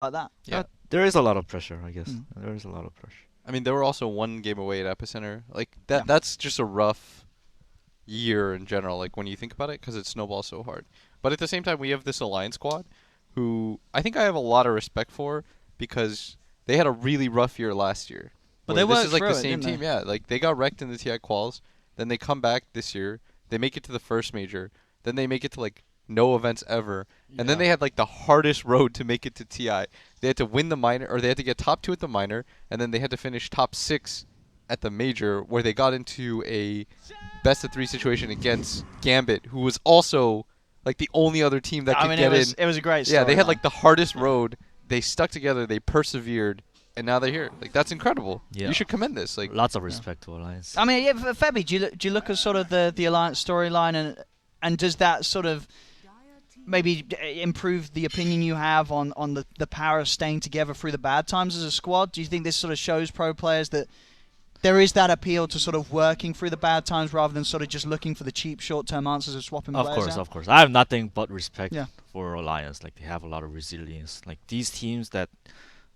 like that. Yeah. There is a lot of pressure, I guess. Mm. There is a lot of pressure. I mean, they were also one game away at Epicenter. Like Yeah. that's just a rough year in general. Like when you think about it, because it snowballs so hard. But at the same time, we have this Alliance squad, who I think I have a lot of respect for because they had a really rough year last year. But where they this worked is like through the it, same didn't team. they? Yeah, like they got wrecked in the TI quals. Then they come back this year. They make it to the first major. Then they make it to like no events ever. And then they had like the hardest road to make it to TI. They had to win the minor, or they had to get top 2 at the minor, and then they had to finish top 6 at the major, where they got into a best of 3 situation against Gambit, who was also like the only other team that could get in. It was a great Yeah, they had storyline. like the hardest road. They stuck together. They persevered, and now they're here. Like that's incredible. Yeah. You should commend this. Like Lots of respect to Alliance. I mean, yeah, Febby, do you look at sort of the Alliance storyline and does that sort of maybe improve the opinion you have on the power of staying together through the bad times as a squad? Do you think this sort of shows pro players that there is that appeal to sort of working through the bad times rather than sort of just looking for the cheap short-term answers of swapping Of players course, out? of course. I have nothing but respect Yeah. for Alliance. Like they have a lot of resilience. Like these teams that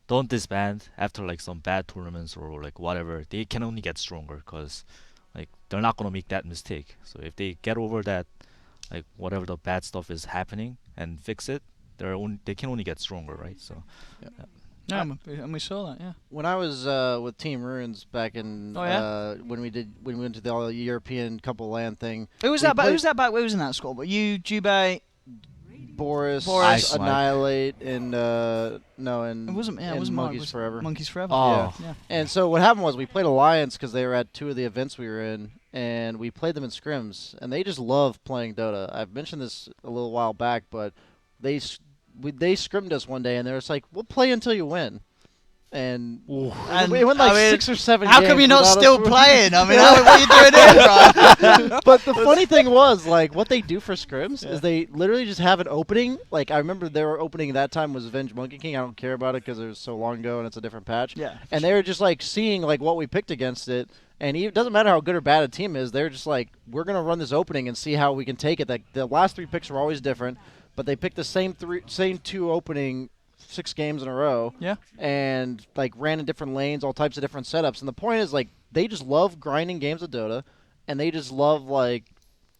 don't disband after like some bad tournaments or like whatever, they can only get stronger because like they're not gonna make that mistake. So if they get over that, like whatever the bad stuff is happening and fix it, they can only get stronger, right? So Yeah, and we saw that, yeah. When I was with Team Runes back in Oh, yeah? when we went to the all European couple land thing, Who was We that? played- Who was that back? Who was in that squad? But you, Jubei. Boris, Boris. Annihilate, and no, and It wasn't. Yeah, and it wasn't Mark, Monkeys was it? Forever. Monkeys Forever. Oh. Yeah. And so what happened was we played Alliance because they were at 2 of the events we were in, and we played them in scrims, and they just love playing Dota. I've mentioned this a little while back, but they scrimmed us one day, and they were just like, "We'll play until you win." And And, it went like I mean, 6 or 7 How games come you're not without us still winning. playing? I mean, what are you doing here, bro? But the funny thing was, like, what they do for scrims is they literally just have an opening. Like, I remember their opening that time was Avenge Monkey King. I don't care about it because it was so long ago and it's a different patch. Yeah. And they were just, like, seeing, like, what we picked against it. And it doesn't matter how good or bad a team is. They're just like, we're going to run this opening and see how we can take it. Like, the last 3 picks were always different, but they picked the same 2 opening 6 games in a row. Yeah. And like ran in different lanes, all types of different setups. And the point is, like, they just love grinding games of Dota, and they just love like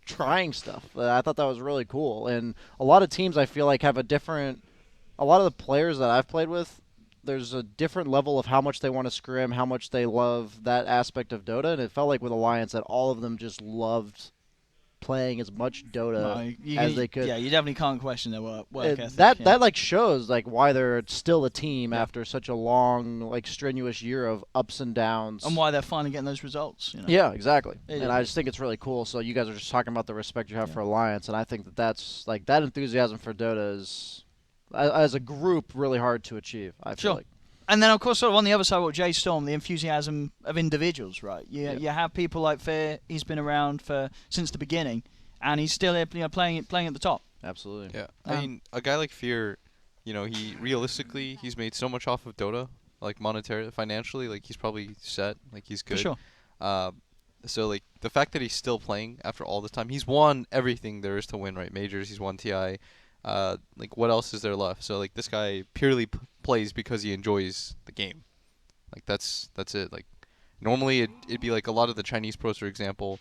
trying stuff. I thought that was really cool. And a lot of teams, I feel like, have a different. A lot of the players that I've played with, there's a different level of how much they want to scrim, how much they love that aspect of Dota. And it felt like with Alliance that all of them just loved playing as much Dota as they could. Yeah, you definitely can't question their work ethic. That like shows like why they're still a team after such a long, like, strenuous year of ups and downs. and why they're finally getting those results. You know? Yeah, exactly. Yeah. And I just think it's really cool. So you guys are just talking about the respect you have Yeah. for Alliance, and I think that's like that enthusiasm for Dota is, as a group, really hard to achieve. I feel Sure. like. And then, of course, sort of on the other side, what J.Storm, the enthusiasm of individuals, right? You have people like Fear. He's been around since the beginning, and he's still playing at the top. Absolutely. Yeah, I mean, a guy like Fear, he realistically he's made so much off of Dota, like monetarily, financially, like he's probably set, like he's good. For sure. So like the fact that he's still playing after all this time, he's won everything there is to win, right? Majors, he's won TI. Like what else is there left? So like this guy purely plays because he enjoys the game. Like that's it. Like normally it'd be like a lot of the Chinese pros, for example,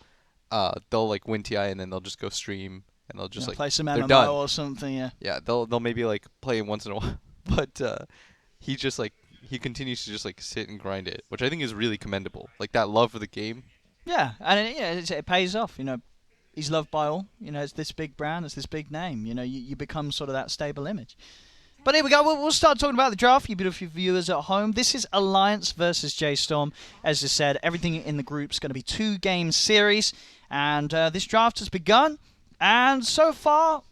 they'll like win TI and then they'll just go stream and they'll just like play some they're MMO done. or something. Yeah. Yeah, they'll maybe like play once in a while, but he just like he continues to just like sit and grind it, which I think is really commendable. Like that love for the game. Yeah, and it pays off. He's loved by all. It's this big brand, it's this big name. You become sort of that stable image. But here we go. We'll start talking about the draft, you beautiful viewers at home. This is Alliance versus J.Storm. As I said, everything in the group's going to be 2-game series. And this draft has begun. And so far,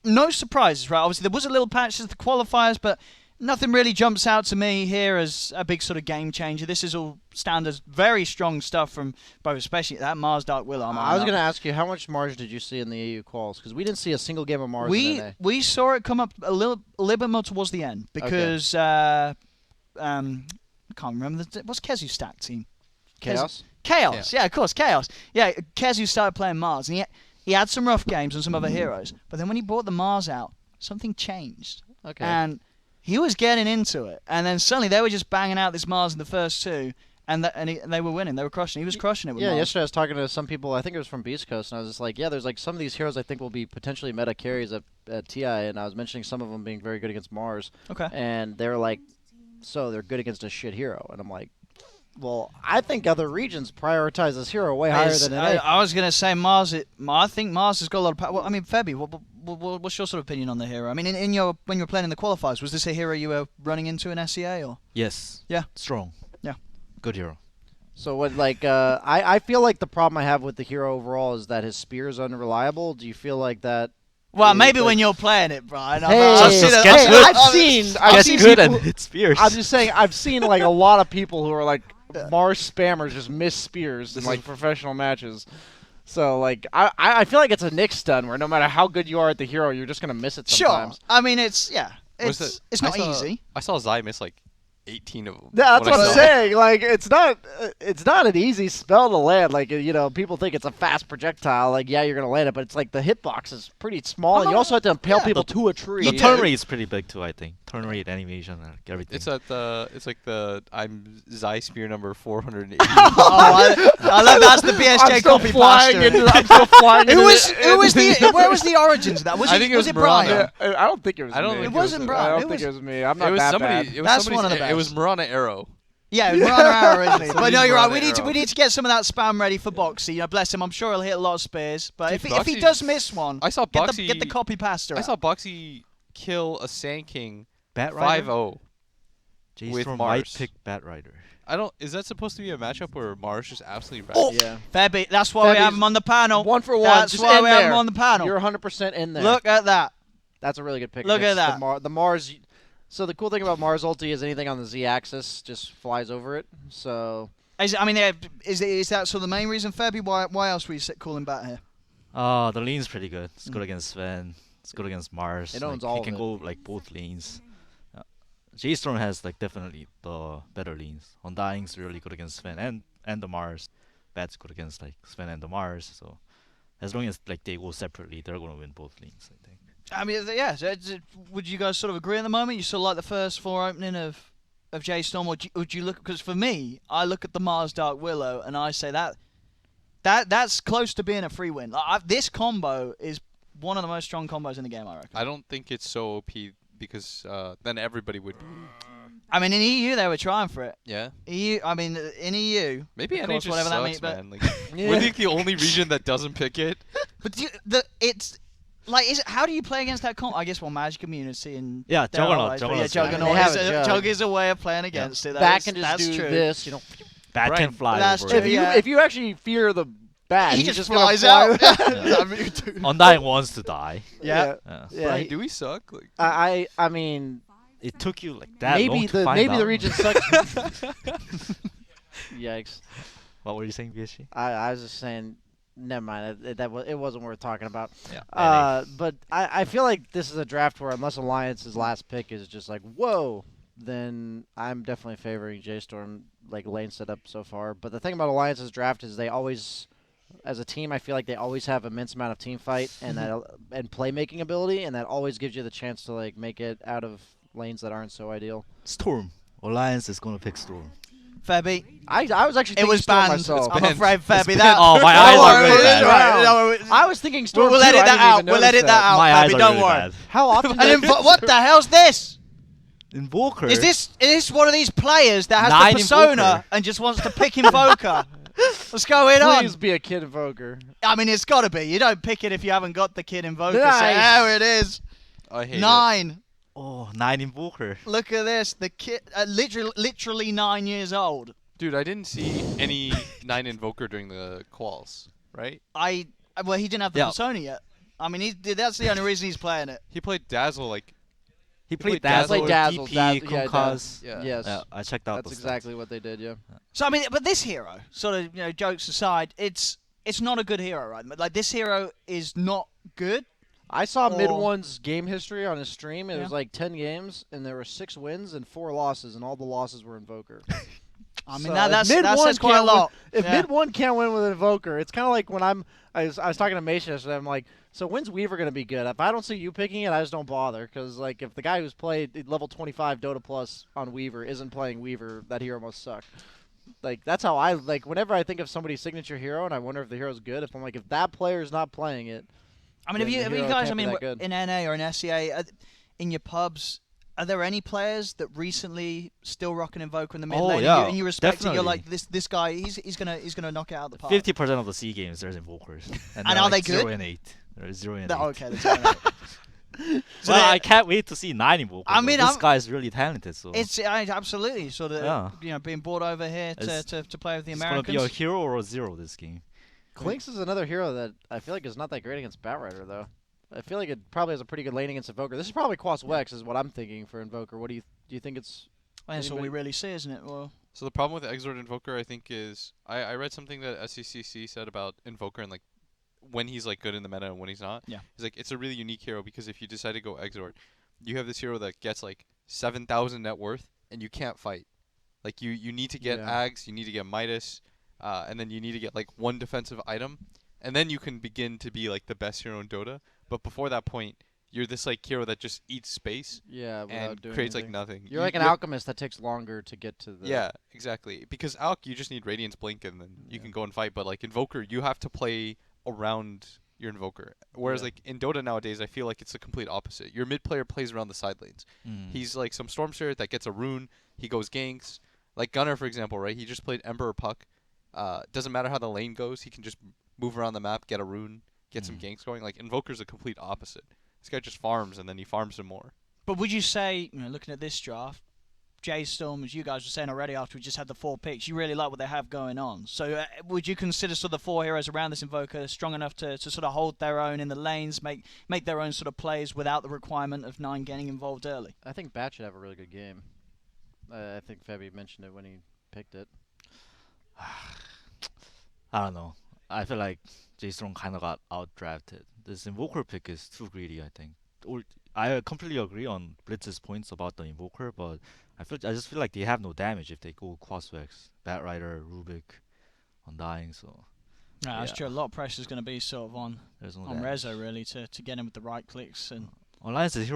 no surprises, right? Obviously, there was a little patch as the qualifiers, but nothing really jumps out to me here as a big sort of game changer. This is all standard, very strong stuff from both, especially that Mars Dark Willow. I was going to ask you, how much Mars did you see in the AU quals? Because we didn't see a single game of Mars in NA. We saw it come up a little bit more towards the end because I can't remember what's Kezu's stack team. Chaos? Chaos, yeah, of course, Chaos. Yeah, Kezu started playing Mars, and he had some rough games on some other heroes. But then when he brought the Mars out, something changed. Okay. And he was getting into it, and then suddenly they were just banging out this Mars in the first two, and they were winning. They were crushing. He was crushing it with Yeah, Mars. yesterday I was talking to some people. I think it was from Beast Coast, and I was just like, yeah, there's like some of these heroes I think will be potentially meta carries at TI, and I was mentioning some of them being very good against Mars. Okay. And they're like, so they're good against a shit hero, and I'm like, well, I think other regions prioritize this hero way higher than NA. I was going to say Mars. I think Mars has got a lot of power. Well, I mean, Febby, what's your sort of opinion on the hero? I mean, when you were playing in the qualifiers, was this a hero you were running into in SEA or? Yes. Yeah. Strong. Yeah. Good hero. So what, like, I feel like the problem I have with the hero overall is that his spear is unreliable. Do you feel like that? Well, is, maybe like- when you're playing it, Brian. Hey, I've seen it. get good. I've seen good people- and hit spears. I'm just saying, I've seen like a lot of people who are like Mars spammers just miss spears in like professional matches. So like, I feel like it's a Nick stun where no matter how good you are at the hero, you're just gonna miss it sometimes. Sure. I mean, it's I not saw- easy. I saw Zai miss like 18 of them. Yeah, that's when I what I'm saw it. saying. Like, it's not an easy spell to land. Like, people think it's a fast projectile. Like, yeah, you're gonna land it, but it's like the hitbox is pretty small, and you also have to impale people to a tree. The turn rate is pretty big too, I think. Turn rate, animation, and everything. It's like the I'm Zai spear number 480. I love that's the BSJ I'm still copy flying pasta. into. I'm still flying. Who was into where was the origins of that? Was I it think it was Brian? Murano. I don't think it was. I don't me. think it wasn't Brian. I don't It think was- it was me. I'm not It was that somebody. bad. It was That's somebody's- one of the It was best. Murana Arrow. Yeah, we're on our hour, isn't it? But Somebody's no, you're right. running arrow. We need to get some of that spam ready for Boxy. You know, bless him. I'm sure he'll hit a lot of spears. But Dude, if he Boxy- does miss one, I saw get Boxy. the copy pasta. I out. saw Boxy kill a Sand King Bat Rider? 5-0. J.Storm Mars. might pick Bat Rider. I don't. Is that supposed to be a matchup where Mars just absolutely wrecked? Oh, Yeah. fair beat. That's why we have Febby's him on the panel. 1 for 1. That's just why in we have there. him on the panel. You're 100% in there. Look at that. That's a really good pick. Look at against that. The Mars. So the cool thing about Mars ulti is anything on the Z-axis just flies over it. So Is that sort of the main reason, Febby? Why else were you calling back here? The lane's pretty good. It's good against Sven. It's good against Mars. It owns like, all he of can it. go like both lanes. J.Storm has like definitely the better lanes. Undying's really good against Sven and the Mars. Bat's good against like Sven and the Mars. So as long as like they go separately, they're gonna win both lanes, I think. I mean, yeah. Would you guys sort of agree at the moment? You sort of like the first four opening of J.Storm, or would you look? Because for me, I look at the Mars Dark Willow and I say that's close to being a free win. This combo is one of the most strong combos in the game, I reckon. I don't think it's so OP because then everybody would. I mean, in EU they were trying for it. Yeah. EU, I mean, in EU. Maybe of NA course, just whatever that sucks, means, but- man. Like, we're the only region that doesn't pick it. But it's like, how do you play against that comp? I guess Magic Community and Yeah, their Juggernaut, allies, but Juggernaut's yeah, good. Juggernaut They have is a Jug. Jug is a way of playing against it. Bat can just that's do true. this. Bat Brian, can fly that's over true, it. yeah. If you actually fear the bat, He he's just gonna flies fly- out. Undying wants to die. Yeah. Yeah. Yeah, Brian, do we suck? Like, I mean, It took you like that long maybe to find maybe out. the region sucks. Yikes! What were you saying, BSG? I was just saying. Never mind. It wasn't worth talking about. Yeah. But I feel like this is a draft where unless Alliance's last pick is just like whoa, then I'm definitely favoring J.Storm like lane setup so far. But the thing about Alliance's draft is they always, as a team, I feel like they always have immense amount of team fight and and playmaking ability, and that always gives you the chance to like make it out of lanes that aren't so ideal. Storm. Alliance is gonna pick Storm. Fairby. I was actually It thinking was Storm banned. myself. I'm banned. afraid Fairby. banned. That. Oh, my Don't eyes are worry, really it's bad. right. No, we- I was thinking Storm We'll too. edit I that didn't out. even We'll notice edit that out. My eyes Fairby, are don't really worry. bad. How often? And what the hell's this? Invoker. Is this one of these players that has Nine the persona Invoker. and just wants to pick Invoker? What's going on? Please be a kid invoker. I mean, it's got to be. You don't pick it if you haven't got the kid Invoker. So Nice. there it is. I hate it. 9. Oh, 9 Invoker. Look at this. The kid, literally 9 years old. Dude, I didn't see any 9 Invoker during the quals, right? Well, he didn't have the Yeah. persona yet. I mean, that's the only reason he's playing it. He played Dazzle like. He played played Dazzle, Dazzle, DP, yeah, Kunkaz. Yeah. Yes, Yeah, I checked out that's those stats. exactly what they did. Yeah. So I mean, but this hero, sort of, jokes aside, it's not a good hero, right? Like this hero is not good. I saw Or- Mid One's game history on his stream. It Yeah. was like 10 games, and there were 6 wins and 4 losses, and all the losses were Invoker. I mean, So that if mid one says quite a can't win- lot. If Yeah. mid one can't win with Invoker, it's kind of like when I was talking to Mason yesterday. I'm like, so when's Weaver gonna be good? If I don't see you picking it, I just don't bother. Because like if the guy who's played level 25 Dota Plus on Weaver isn't playing Weaver, that hero must suck. Like that's how I like. Whenever I think of somebody's signature hero, and I wonder if the hero's good, if I'm like, if that player's not playing it, I mean, then if the you hero guys, I can't be mean, that good. in NA or in SEA, in your pubs, are there any players that recently still rock an Invoker in the mid Oh, lane? yeah, And you respect it. You're definitely. like this guy. He's gonna knock it out of the park. 50% of the C games there's invokers. And they're are like they good? 0 and 8. They're 0 and 8. Okay, that's all right. So Well, they- I can't wait to see 9 invokers. I mean, this I'm- guy's really talented. So It's absolutely sort of Yeah. being brought over here It's- to play with the it's gonna Americans. be a hero or a 0 this game. Clinks is another hero that I feel like is not that great against Batrider though. I feel like it probably has a pretty good lane against Invoker. This is probably Quas Wex is what I'm thinking for Invoker. What do you think it's? That's all we anybody- really see, isn't it? Well, So the problem with Exort Invoker, I think, is I read something that SCCC said about Invoker and like when he's like good in the meta and when he's not. Yeah. He's like it's a really unique hero because if you decide to go Exort, you have this hero that gets like 7,000 net worth and you can't fight. Like you need to get Yeah. Ags, you need to get Midas, and then you need to get like one defensive item, and then you can begin to be like the best hero in Dota. But before that point, you're this like hero that just eats space Yeah, without and doing creates anything. like nothing. You're like an alchemist that takes longer to get to the. Yeah, exactly. Because Alk, you just need Radiance Blink and then you can go and fight. But like Invoker, you have to play around your Invoker. Whereas Yeah. like in Dota nowadays, I feel like it's the complete opposite. Your mid player plays around the side lanes. He's like some Storm Spirit that gets a rune. He goes ganks. Like Gunnar, for example, right? He just played Emperor Puck. Doesn't matter how the lane goes. He can just move around the map, get a rune, get some ganks going. Like Invoker's a complete opposite. This guy just farms and then he farms some more. but would you say, looking at this draft, J.Storm, as you guys were saying already after we just had the 4 picks, you really like what they have going on. So would you consider sort of the 4 heroes around this Invoker strong enough to sort of hold their own in the lanes, make their own sort of plays without the requirement of 9 getting involved early? I think Bat should have a really good game. I think Fabi mentioned it when he picked it. I don't know. I feel like J.Storm kind of got outdrafted. This Invoker pick is too greedy, I think. I completely agree on Blitz's points about the Invoker, but I just feel like they have no damage if they go Quaswex, Batrider, Rubik, Undying, so No, that's Yeah. true. A lot of pressure is going to be sort of on there's no damage. Rezo really to get him with the right clicks and Alliance's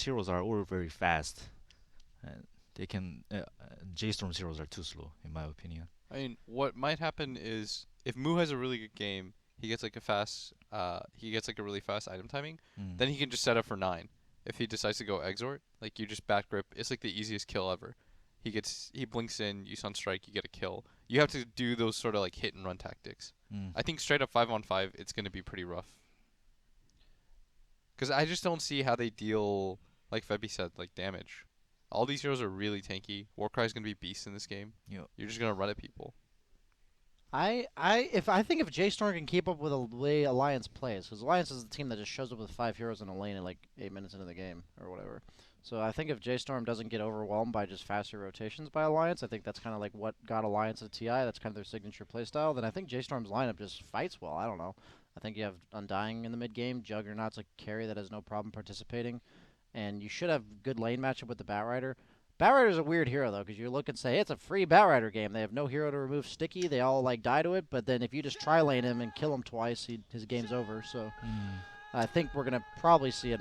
heroes are all very fast. And they can J.Storm's heroes are too slow, in my opinion. I mean, what might happen is if Mu has a really good game, he gets like a really fast item timing. Then he can just set up for 9. If he decides to go Exort, like you just back grip, it's like the easiest kill ever. He blinks in, you Sunstrike, you get a kill. You have to do those sort of like hit and run tactics. I think straight up 5-on-5, it's gonna be pretty rough. Cause I just don't see how they deal, like Febby said, like damage. All these heroes are really tanky. Warcry's gonna be beast in this game. Yeah. You're just gonna run at people. I think if J-Storm can keep up with the way Alliance plays, because Alliance is the team that just shows up with 5 heroes in a lane in like 8 minutes into the game or whatever. So I think if J-Storm doesn't get overwhelmed by just faster rotations by Alliance, I think that's kind of like what got Alliance at TI. That's kind of their signature playstyle. Then I think J-Storm's lineup just fights well. I don't know. I think you have Undying in the mid game. Juggernaut's a carry that has no problem participating, and you should have good lane matchup with the Batrider. Batrider's a weird hero though, because you look and say, hey, it's a free Batrider game. They have no hero to remove Sticky. They all like die to it. But then if you just tri lane him and kill him twice, his game's over. So I think we're gonna probably see a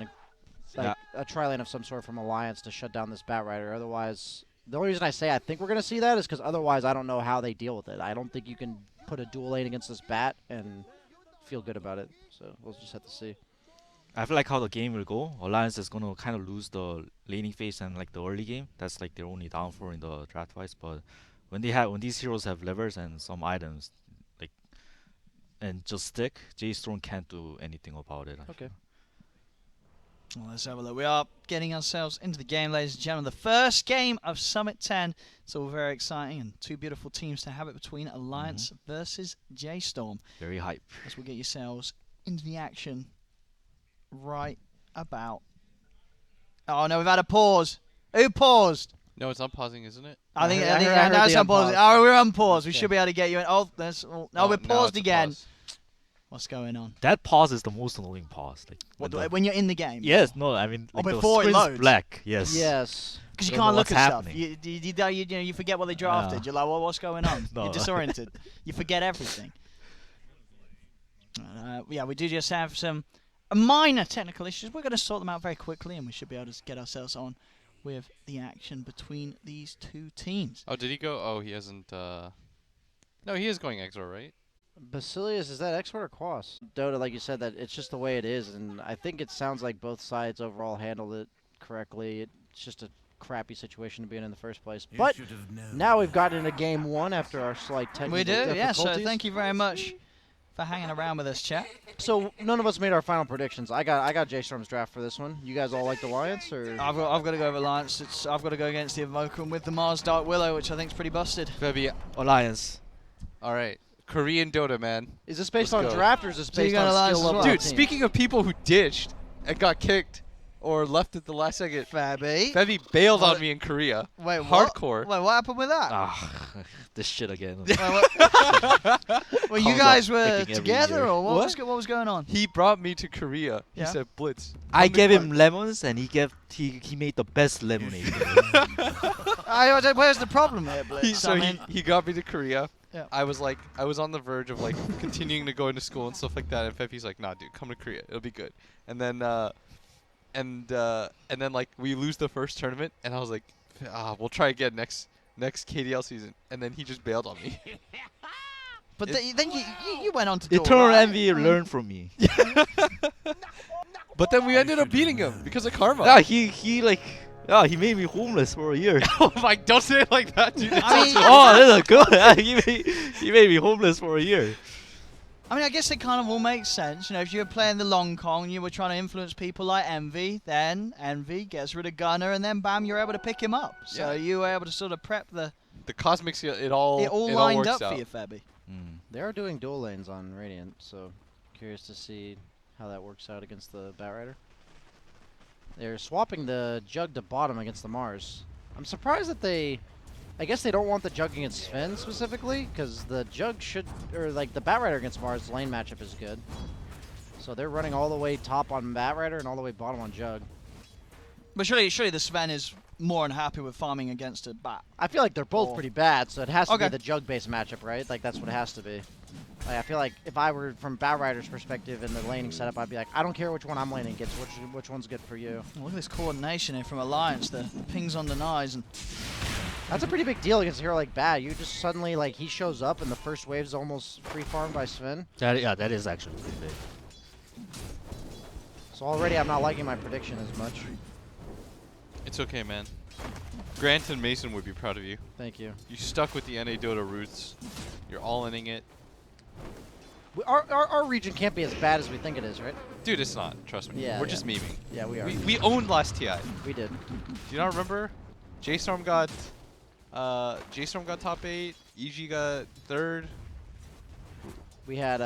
tri lane of some sort from Alliance to shut down this Batrider. Otherwise, the only reason I say I think we're gonna see that is because otherwise I don't know how they deal with it. I don't think you can put a dual lane against this Bat and feel good about it. So we'll just have to see. I feel like how the game will go. Alliance is gonna kind of lose the laning phase and like the early game. That's like their only downfall in the draft wise. But when these heroes have levers and some items, like and just stick, J.Storm can't do anything about it. I Okay. feel. Well, let's have a look. We are getting ourselves into the game, ladies and gentlemen. The first game of Summit 10. It's all very exciting and 2 beautiful teams to have it between Alliance versus J.Storm. Very hype. As we get yourselves into the action right about. Oh no, we've had a pause. Who paused? No, it's not pausing, isn't it? I think I heard that's the unpaused. unpause. Oh, we're unpaused. We Okay. should be able to get you in. Oh, there's. Oh, no, we're now paused it's a again. pause. What's going on? That pause is the most annoying pause. Like When you're in the game? yes, no, I mean Or like before it the screen's loads. black. Yes. Yes. Because you Don't know can't look what's at happening. stuff. You forget what they drafted. Yeah. You're like, well, what's going on? No. You're disoriented. You forget everything. Yeah, we do just have some minor technical issues. We're going to sort them out very quickly, and we should be able to get ourselves on with the action between these two teams. Oh, did he go? Oh, he hasn't. No, he is going Exor, right? Basilius, is that export or Quas? Dota, like you said, that it's just the way it is, and I think it sounds like both sides overall handled it correctly. It's just a crappy situation to be in the first place. But now we've gotten into game one after our slight technical We do, yeah. So difficulties. thank you very much for hanging around with us, chat. So none of us made our final predictions. I got J.Storm's draft for this one. You guys all like the Alliance, or I've got to go with Alliance. I've got to go against the Invoker and with the Mars Dark Willow, which I think is pretty busted. Febby. Alliance. All right. Korean Dota, man. is this based Let's on go. draft or is this So you based got on Alliance skill as level? well? Dude, of team? speaking of people who ditched and got kicked or left at the last second, Fabby. Febby bailed What? on me in Korea. Wait, what? Hardcore. Wait, what happened with that? Ah, this shit again. Wait, well, you Comes guys up were picking every together, year. or what What? was going on? He brought me to Korea. He Yeah. said, Blitz. I come to gave him Korea." lemons, and he made the best lemonade. Where's the problem here, Blitz? So I mean, he got me to Korea. Yeah. I was on the verge of like continuing to go into school and stuff like that. And Feffy's like, nah, dude, come to Korea. It'll be good. And then like we lose the first tournament, and I was like, we'll try again next KDL season. And then he just bailed on me. but then you went on to do Eternal alright. Envy learned from me. But then we ended up beating him because of karma. Yeah, he made me homeless for a year. Oh my, don't say it like that, dude. I mean- Oh, that's good. He made me homeless for a year. I mean, I guess it kind of all makes sense. You know, if you were playing the long con, you were trying to influence people like Envy, then Envy gets rid of Gunner, and then bam, you're able to pick him up. So Yeah. you were able to sort of prep the. The cosmics, it all lined works up out. for you, Febby. They are doing dual lanes on Radiant, so curious to see how that works out against the Batrider. They're swapping the Jug to bottom against the Mars. I'm surprised that I guess they don't want the Jug against Sven specifically, because the Jug like the Batrider against Mars lane matchup is good. So they're running all the way top on Batrider and all the way bottom on Jug. But surely the Sven is more unhappy with farming against a bat. I feel like they're both Oh. pretty bad, so it has to Okay. be the Jug-based matchup, right? Like, that's what it has to be. Like, I feel like if I were from Batrider's perspective in the laning setup, I'd be like, I don't care which one I'm laning against, which one's good for you. Look at this coordination here from Alliance. The pings on denies and That's a pretty big deal against a hero like Bat. You just suddenly, like, he shows up and the first wave's almost free-farmed by Sven. That is actually pretty big. So already I'm not liking my prediction as much. It's okay, man. Grant and Mason would be proud of you. Thank you. You stuck with the NA Dota roots. You're all-inning it. Our region can't be as bad as we think it is, right? Dude, it's not. Trust me. Yeah, We're yeah. just memeing. Yeah, we are. We owned last TI. We did. Do you not remember? J.Storm got top 8. EG got 3rd. We had,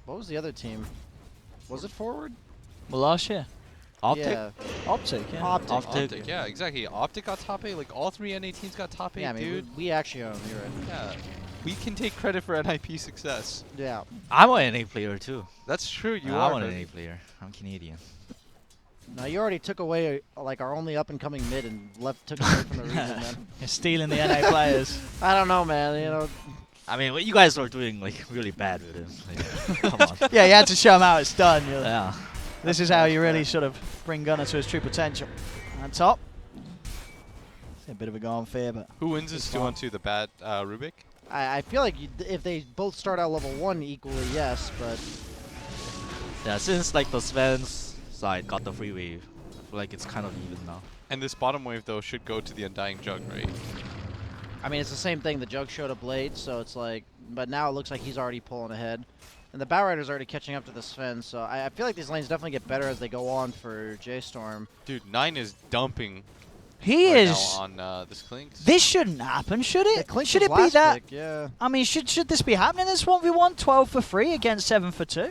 what was the other team? Was it Forward? well, last year. Optic? Yeah. Optic, yeah. Optic. Optic. Yeah, exactly. Optic got top 8. Like, all 3 NA teams got top 8, Yeah, I mean, dude. we actually own, you're right. Yeah. We can take credit for NIP success. Yeah. I'm an NA player too. That's true. You I'm are. an man. NA player. I'm Canadian. Now you already took away like our only up and coming mid and took away from the region, man. You're stealing the NA players. I don't know, man. You know, I mean, what you guys are doing like really bad with him. Like, come on. Yeah, you had to show him how it's done. You're like, Yeah. this is how you really sort of bring Gunner to his true potential. On top. It's a bit of a go on fear, but Who wins this It's 2 on 2? The bad Rubik? I feel like if they both start out level 1 equally, yes, but Yeah, since like the Sven's side got the free wave, I feel like it's kind of even now. And this bottom wave, though, should go to the Undying Jug, right? I mean it's the same thing. The Jug showed up late, so it's like, but now it looks like he's already pulling ahead, and the Batrider's already catching up to the Sven. So I feel like these lanes definitely get better as they go on for J.Storm. Dude, 9 is dumping he right is. now on this Clinks. This shouldn't happen, should The it? Clink Should was it be last that? pick, yeah. I mean, should this be happening? This 1v1, 12 for 3 against 7 for 2.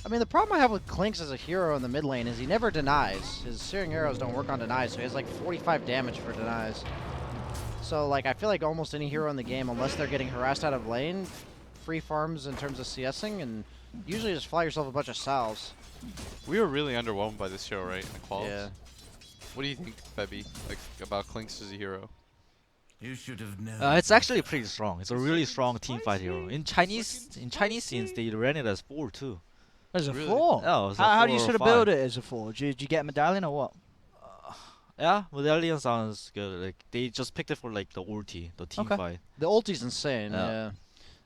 I mean, the problem I have with Clinks as a hero in the mid lane is he never denies. His Searing Arrows don't work on denies, so he has like 45 damage for denies. So, like, I feel like almost any hero in the game, unless they're getting harassed out of lane, free farms in terms of CSing, and usually just fly yourself a bunch of salves. We were really underwhelmed by this show, right? In the quals. Yeah. What do you think, Febby, like about Klinks as a hero? You should have known. It's actually pretty strong. It's a really strong team fight hero. In Chinese scenes, they ran it as 4 too. As a Really? 4? Oh, it's a How do you 4 or sort of 5. build it as a 4? Did you get a medallion or what? Yeah, Medallion sounds good. Like they just picked it for like the ulti, the team Okay. fight. The ulti's insane. Yeah. Yeah.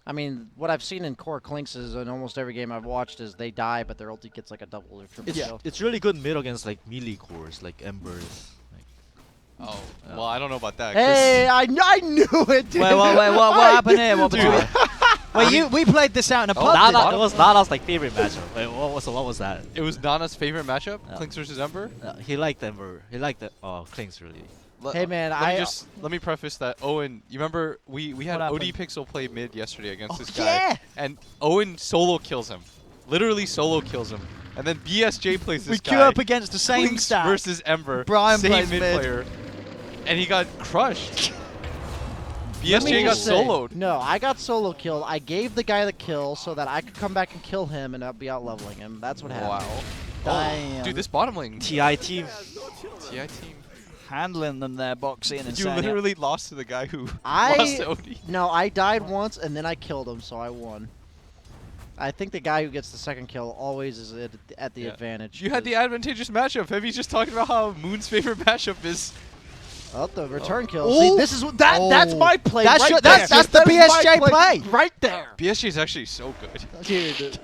I mean, what I've seen in core Clinks is in almost every game I've watched is they die, but their ulti gets like a double or triple kill. It's really good mid against like melee cores, like Embers. Like, Oh, Yeah. well, I don't know about that. 'cause Hey, I knew it, dude. Wait, what happened here? What between? Dude. Wait, we played this out in a Oh, pub. Nana- didn't it was Nana's like favorite matchup. Wait, what was that? It was Nana's favorite matchup, Yeah. Klinks versus Ember. He liked Ember. He liked the Klinks really. Hey, man, let me preface that Owen. You remember we had What OD happened? Pixel play mid yesterday against Oh, this guy, yeah. and Owen solo kills him, literally solo kills him, and then BSJ plays we? this We queue guy. up against the same Klinks stack. versus Ember. Brian same plays mid mid. player, and he got crushed. Let me BSJ got just say, soloed. No, I got solo killed. I gave the guy the kill so that I could come back and kill him and I'd be out leveling him. That's what happened. Wow. Damn. Dude, this bottom lane TI team. TI team. Handling them there, Boxy and You Insania. literally lost to the guy who I- lost to OD. No, I died once and then I killed him, so I won. I think the guy who gets the second kill always is at the Yeah. advantage. You had the 'cause- advantageous matchup. Heavy's just talking about how Moon's favorite matchup is. Oh, the return kill. Ooh. See, this is what that's Oh. my play. That's right your- there. that's the That is my BSJ play. right there. BSJ is actually so good. Dude,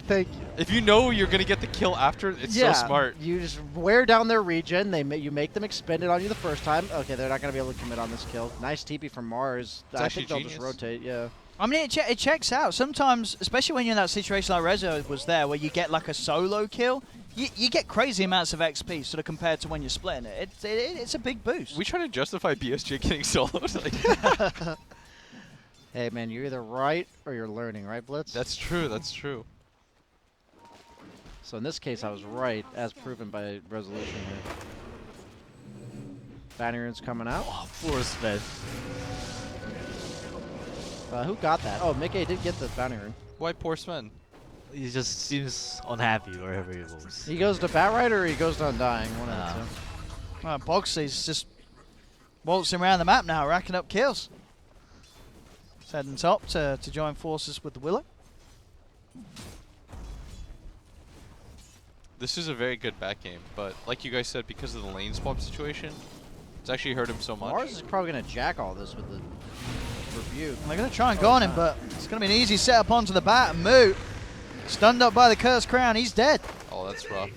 thank you. If you know you're gonna get the kill after, it's Yeah, so smart. You just wear down their regen. You make them expend it on you the first time. Okay, they're not gonna be able to commit on this kill. Nice TP from Mars. It's I actually think they'll just genius. rotate. Yeah. I mean, it checks out. Sometimes, especially when you're in that situation like Rezo was there, where you get like a solo kill, you get crazy amounts of XP sort of compared to when you're splitting it. It's a big boost. We try to justify BSJ getting soloed. Like, Hey man, you're either right or you're learning, right, Blitz? that's true. That's true. So in this case, I was right, as proven by resolution here. Banner's coming out. Oh, poor Smith. Who got that? Oh, Mickey did get the banner. Why poor Sven? He just seems unhappy wherever he goes. He goes to Batrider or he goes to Undying. One of the two. Bogsy's just waltzing around the map now, racking up kills. He's heading top to join forces with the Willow. This is a very good back game, but like you guys said, because of the lane swap situation, it's actually hurt him so much. Mars is probably gonna jack all this with the rebuke. They're going to try and go on him, but it's going to be an easy setup onto the bat. And Moot, stunned up by the Cursed Crown, he's dead. Oh, that's rough.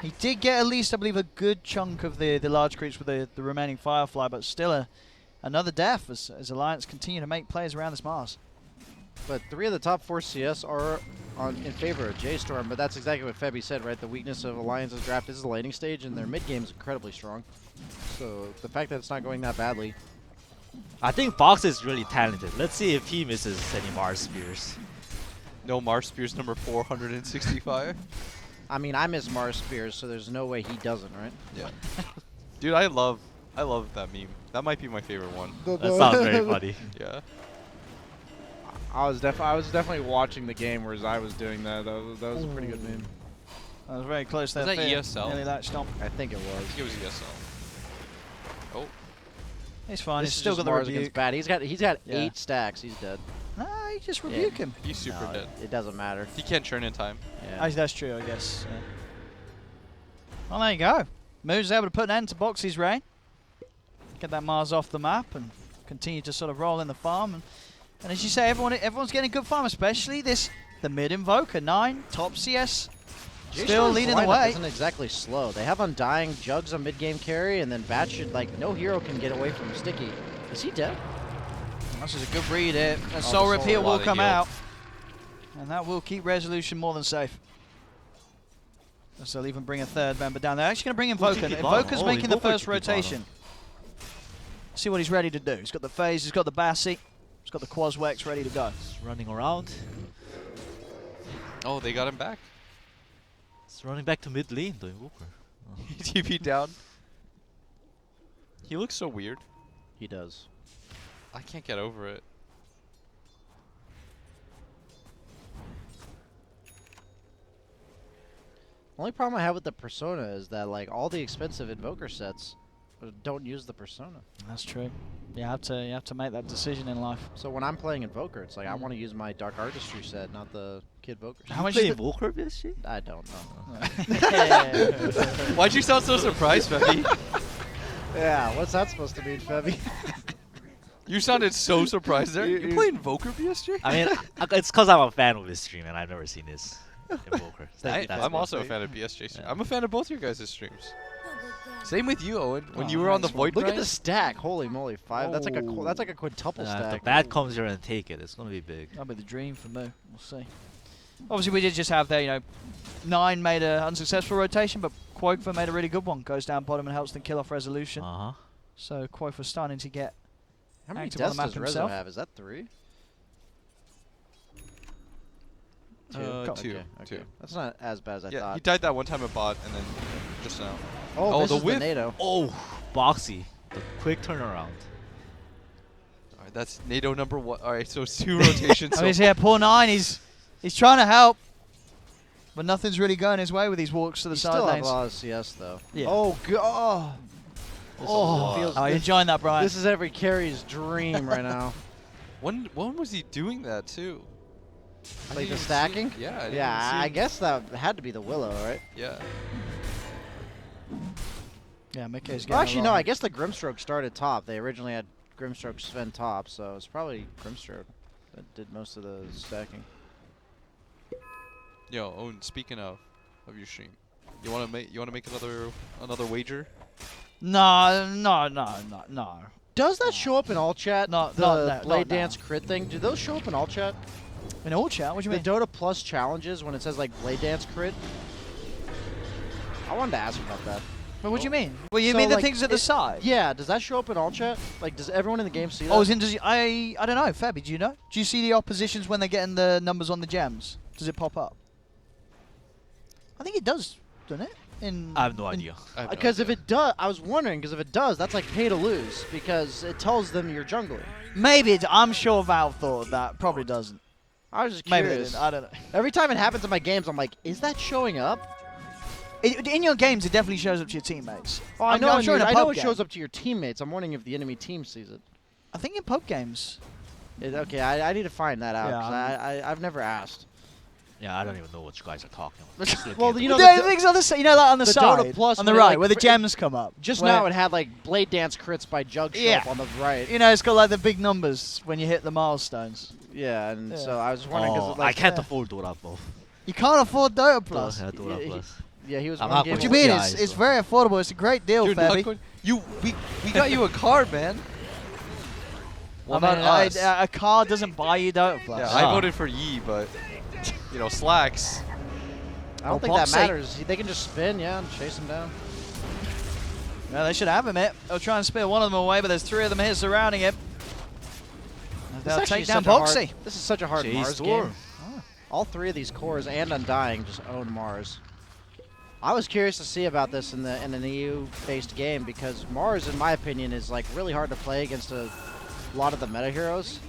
He did get at least, I believe, a good chunk of the large creeps with the remaining Firefly, but still another death as Alliance continue to make plays around this Mars. But 3 of the top 4 CS are in favor of J.Storm, but that's exactly what Febby said, right? The weakness of Alliance's draft is the laning stage, and their mid game is incredibly strong. So the fact that it's not going that badly. I think Fox is really talented. Let's see if he misses any Mars spears. No Mars Spears number 465. I mean, I miss Mars Spears, so there's no way he doesn't, right? Yeah. Dude, I love that meme. That might be my favorite one. That sounds very funny. Yeah. I was definitely watching the game, whereas I was doing that. That was a pretty good meme. That was very close there. Was that Fear. ESL? Nearly that stomp. I think it I was. think it was ESL. Oh. He's fine. This He's is still just got the Mars rebuke. against Bat. He's got Yeah. 8 stacks. He's dead. Nah, you just rebuke him. He's super No, dead. It doesn't matter. He can't churn in time. Yeah. That's true, I guess. Yeah. Well, there you go. Moves able to put an end to Boxy's reign. Get that Mars off the map and continue to sort of roll in the farm. And as you say, everyone's getting good farm, especially the mid Invoker 9 top CS. Still J.Storm's leading the lineup way. Isn't exactly slow. They have Undying, Jugs a mid game carry, and then Bat should no hero can get away from Sticky. Is he dead? This is a good read here. A the soul soul, repeal a will lot of come heal. out. And that will keep Resolution more than safe. So they'll even bring a third member down. They're actually going to bring Invoker. TP bottom. Invoker's Oh, making the Invoker first TP bottom. rotation. See what he's ready to do. He's got the phase, he's got the Bassi, he's got the Quaswex ready to go. Just running around. Oh, they got him back. It's running back to mid lane, the Invoker. He TP'd down. He looks so weird. He does. I can't get over it. Only problem I have with the Persona is that like all the expensive Invoker sets don't use the Persona. That's true. You have to make that decision in life. So when I'm playing Invoker, it's like I want to use my Dark Artistry set, not the Kid Invoker. How much Play is Invoker PSG? I don't know. Why'd you sound so surprised, Febby? Yeah, what's that supposed to mean, Febby? You sounded so surprised there. You- You play Invoker PSG? I mean, it's because I'm a fan of this stream and I've never seen this Invoker. Thank you, I'm Febby. also a fan of PSG. Yeah. I'm a fan of both your guys' streams. Same with you, Owen. When you were on the thanks, Void Look at grind, the stack. Holy moly, 5. That's like a Oh. that's like a quintuple If stack. the bat comes here and take it, it's gonna be big. That'll be the dream for me. We'll see. Obviously, we did just have there, 9 made an unsuccessful rotation, but Quofa made a really good one. Goes down bottom and helps them kill off Resolution. So Quofa's starting to get How many active on deaths the map does Rezo himself. have? Is that 3? Two. Okay. That's not as bad as I yeah, thought. he died that one time at bot, and then just now. Oh, this the is whiff. the NATO. Oh, Boxy. The quick turnaround. All right, that's NATO number 1. All right, so it's 2 rotations. I so mean, yeah, poor 9. He's trying to help, but nothing's really going his way with these walks to the He side still have a lanes. lot of CS though. Yeah. Oh god. Oh, you enjoying that, Brian? This is every carry's dream right now. when was he doing that too? I Like didn't the even see- stacking? Yeah. I didn't Yeah, even see I him. guess that had to be the Willow, right? Yeah. Yeah, Mickey's getting Well, actually, no. along. I guess the Grimstroke started top. They originally had Grimstroke Sven top, so it's probably Grimstroke that did most of the stacking. Yo, Owen. Speaking of your stream, you wanna make another wager? No. Does that show up in all chat? Not the now, Blade not now. Dance crit thing. Do those show up in all chat? In all chat, what do you The mean? Dota Plus challenges when it says like Blade Dance crit. I wanted to ask about that. But what do you mean? Well, you So, mean the like, things at the it- side? Yeah, does that show up in all chat? Like, does everyone in the game see that? Oh, as in, I don't know, Fabi, do you know? Do you see the oppositions when they're getting the numbers on the gems? Does it pop up? I think it does, doesn't it? I have no idea. I have no Because if idea. it does, I was wondering, because if it does, that's like pay to lose, because it tells them you're jungling. Maybe I'm sure Valve thought of that. Probably doesn't. I was just Maybe it curious. didn't. I don't know. Every time it happens in my games, I'm like, is that showing up? In your games, it definitely shows up to your teammates. Oh, I know, I'm sure in a I know pub it shows game. up to your teammates. I'm wondering if the enemy team sees it. I think in pub games. Okay, I need to find that out, Yeah, 'cause I've never asked. Yeah, I don't even know what you guys are talking about. Just looking Well, at the you know, the the- things on the side, like on the, the side, Dota Plus on the where, right, like, where the fr- gems come up. Just where- now it had like Blade Dance crits by Jug show Yeah. up on the right. You know, it's got like the big numbers when you hit the milestones. Yeah, and Yeah. so I was wondering Oh, because I can't yeah. afford Dota Plus. You can't afford Dota Plus. Yeah, Dota Yeah, Plus. yeah, he was I'm one not game What do you going mean? Yeah, It's it's very affordable. It's a great deal, You're not Fabi. going- we got you a card, man. Well, I mean, not us. a car doesn't buy you Dota Plus. Yeah, Ah. I voted for Yi, but Slacks. I don't Oh, think that Boxy. matters. They can just spin, yeah, and chase him down. Yeah, they should have him it. They'll try and spear one of them away, but there's 3 of them here surrounding him. They'll This is take down such a hard- Boxy. This is such a hard Mars J.Storm. game. All 3 of these cores and Undying just own Mars. I was curious to see about this in an EU-based game because Mars, in my opinion, is like really hard to play against a lot of the meta heroes,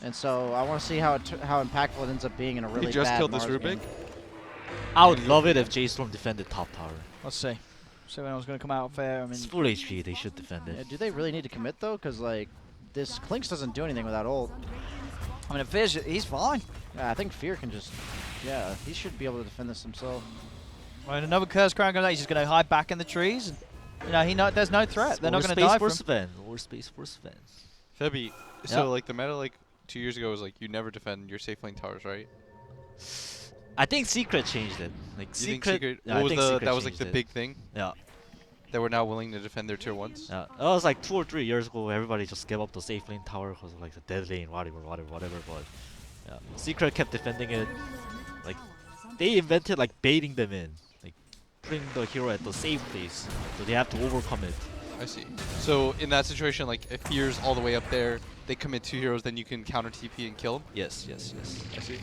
and so I want to see how impactful it ends up being in a really He just bad killed this Mars Rubik. game. I would love it if J.Storm defended top tower. Let's see. See when I was going to come out fair. I mean, It's full HP, they should defend Yeah, it. do they really need to commit though? Because like this Clinks doesn't do anything without ult. if Fizz, he's fine. Yeah, I think Fear can just. Yeah, he should be able to defend this himself. When another Curse Crown comes out, he's just going to hide back in the trees. And, there's no threat. They're not going to die from him. Sven. Or space for Sven. Febby, Yeah. so like the meta like 2 years ago was like you never defend your safe lane towers, right? I think Secret changed it. Like You think Secret. Yeah, I what was think the Secret that was like changed the it. big thing Yeah. that we're now willing to defend their tier 1s? Yeah, that was like 2 or 3 years ago. Everybody just gave up the safe lane tower because of like the dead lane, whatever. But yeah, Secret kept defending it. Like they invented like baiting them in, like putting the hero at the safe place, so they have to overcome it. I see. So in that situation, like if Fear's all the way up there, they commit 2 heroes, then you can counter TP and kill them. Yes. I see.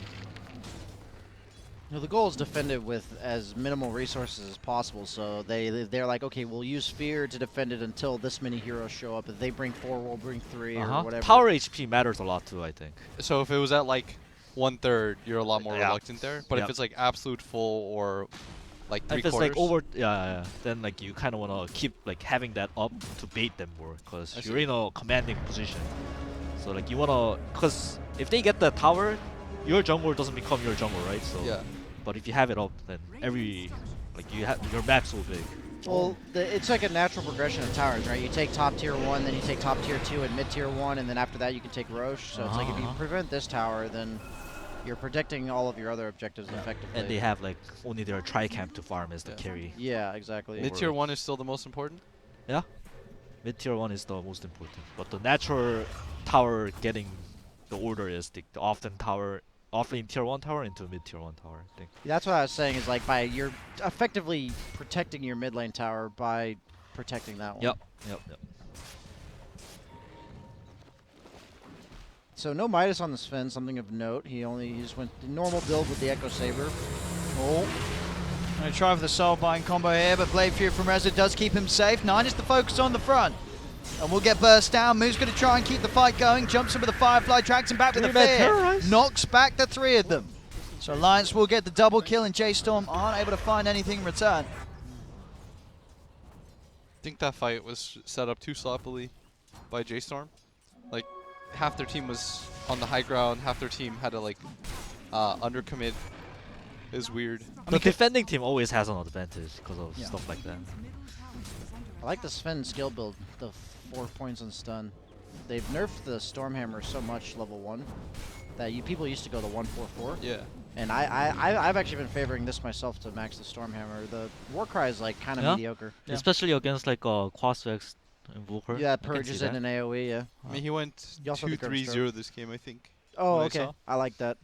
No, the goal is defend it with as minimal resources as possible. So they're like, okay, we'll use Fear to defend it until this many heroes show up. If they bring 4, we'll bring 3 or whatever. Tower HP matters a lot too, I think. So if it was at like 1/3, you're a lot more Yeah. reluctant there. But Yep. if it's like absolute full or like If 3 it's like quarters. then like you kind of wanna keep like having that up to bait them more, I cause see. you're in a commanding position. So like you wanna, cause if they get the tower, your jungle doesn't become your jungle, right? So Yeah. but if you have it up, then you have your map's so big. Well, it's like a natural progression of towers, right? You take top tier 1, then you take top tier 2 and mid tier 1, and then after that you can take Roche. So it's like if you prevent this tower, then you're protecting all of your other objectives effectively. And they have like only their tri-camp to farm as the Yeah. carry. Yeah, exactly. Mid tier 1 is still the most important. Mid tier 1 is the most important, but the natural tower getting the order is the offlane tier 1 tower into mid tier 1 tower, I think. That's what I was saying is like you're effectively protecting your mid lane tower by protecting that one. Yep. So no Midas on the Sven, something of note. He just went the normal build with the Echo Saber. Oh. Gonna try for the soulbind combo here, but Blade Fury from Reza does keep him safe. 9 is the focus on the front. And we'll get burst down. Moo's gonna try and keep the fight going. Jumps in with the Firefly, drags him back with the fear. Knocks back the 3 of them. So Alliance will get the double kill, and J.Storm aren't able to find anything in return. I think that fight was set up too sloppily by J.Storm. Like, half their team was on the high ground, half their team had to like undercommit. Is weird. The defending team always has an advantage because of stuff like that. I like the Sven skill build, the 4 points on stun. They've nerfed the Stormhammer so much level 1 that people used to go the 1-4-4. Yeah. And I've actually been favoring this myself to max the Stormhammer. The Warcry is like kind of mediocre. Yeah. Especially against like Quasvex Invoker. Yeah, I can purges see it that. in AoE, yeah. I mean, he went You also have the 2-3-0 this game, I think. Oh, what I okay. saw. I like that.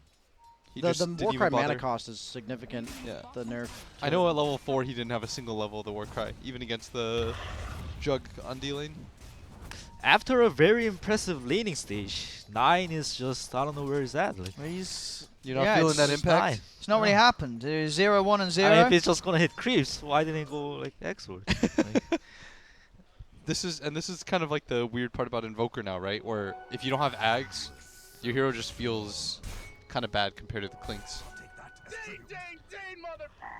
He The just didn't Warcry even mana bother. cost is significant, Yeah. the nerf. I know at level 4 he didn't have a single level of the Warcry, even against the Jug on D-lane. After a very impressive laning stage, 9 is just, I don't know where he's at. Like, You're not feeling that it's impact? 9. It's not really happened. 0, 1, and 0. I mean, if it's just gonna hit creeps, why didn't it go like X-Sword? Like, This is kind of like the weird part about Invoker now, right? Where if you don't have Ags, your hero just feels kind of bad compared to the Clinks.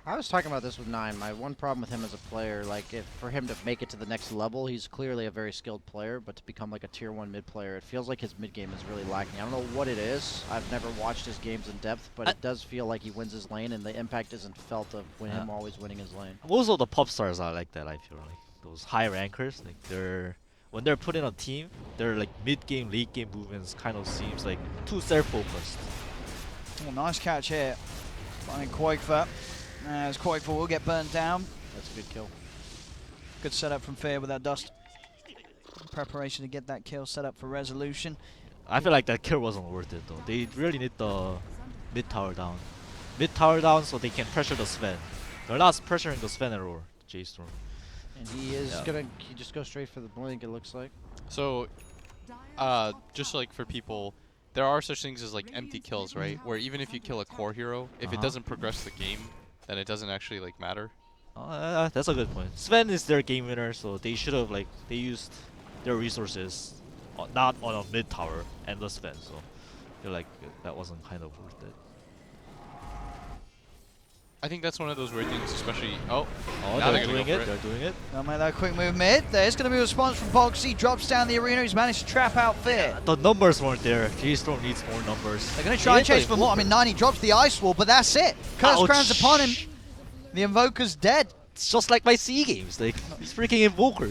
I was talking about this with 9. My one problem with him as a player, like if for him to make it to the next level, he's clearly a very skilled player, but to become like a tier 1 mid player, it feels like his mid game is really lacking. I don't know what it is. I've never watched his games in depth, but it does feel like he wins his lane and the impact isn't felt of him always winning his lane. most of the pop stars are like that, I feel like. Those high rankers, like when they're put in a team, their like mid game, late game movements kind of seems like too self-focused. Oh, nice catch here. Finding Quakefoot. As Quakefoot will get burnt down. That's a good kill. Good setup from Fear with that dust. Preparation to get that kill set up for resolution. I feel like that kill wasn't worth it though. They really need the mid tower down. Mid tower down so they can pressure the Sven. They're not pressuring the Sven at all, J.Storm. And he is he just go straight for the blink, it looks like. So, just like for people, there are such things as like empty kills, right? Where even if you kill a core hero, if it doesn't progress the game, then it doesn't actually like matter. That's a good point. Sven is their game winner, so they should have they used their resources not on a mid tower and the Sven. So I feel like that wasn't kind of worth it. I think that's one of those weird things, especially. Oh, Oh, now they're gonna doing go for it. They're doing it. They'll make that quick move mid. There's going to be a response from Boxy. Drops down the arena. He's managed to trap out Fear. The numbers weren't there. J.Storm needs more numbers. They're going to try and chase for more. I mean, 90 drops the Ice Wall, but that's it. Curse crowns upon him. The Invoker's dead. It's just like my C games. Like he's freaking Invoker.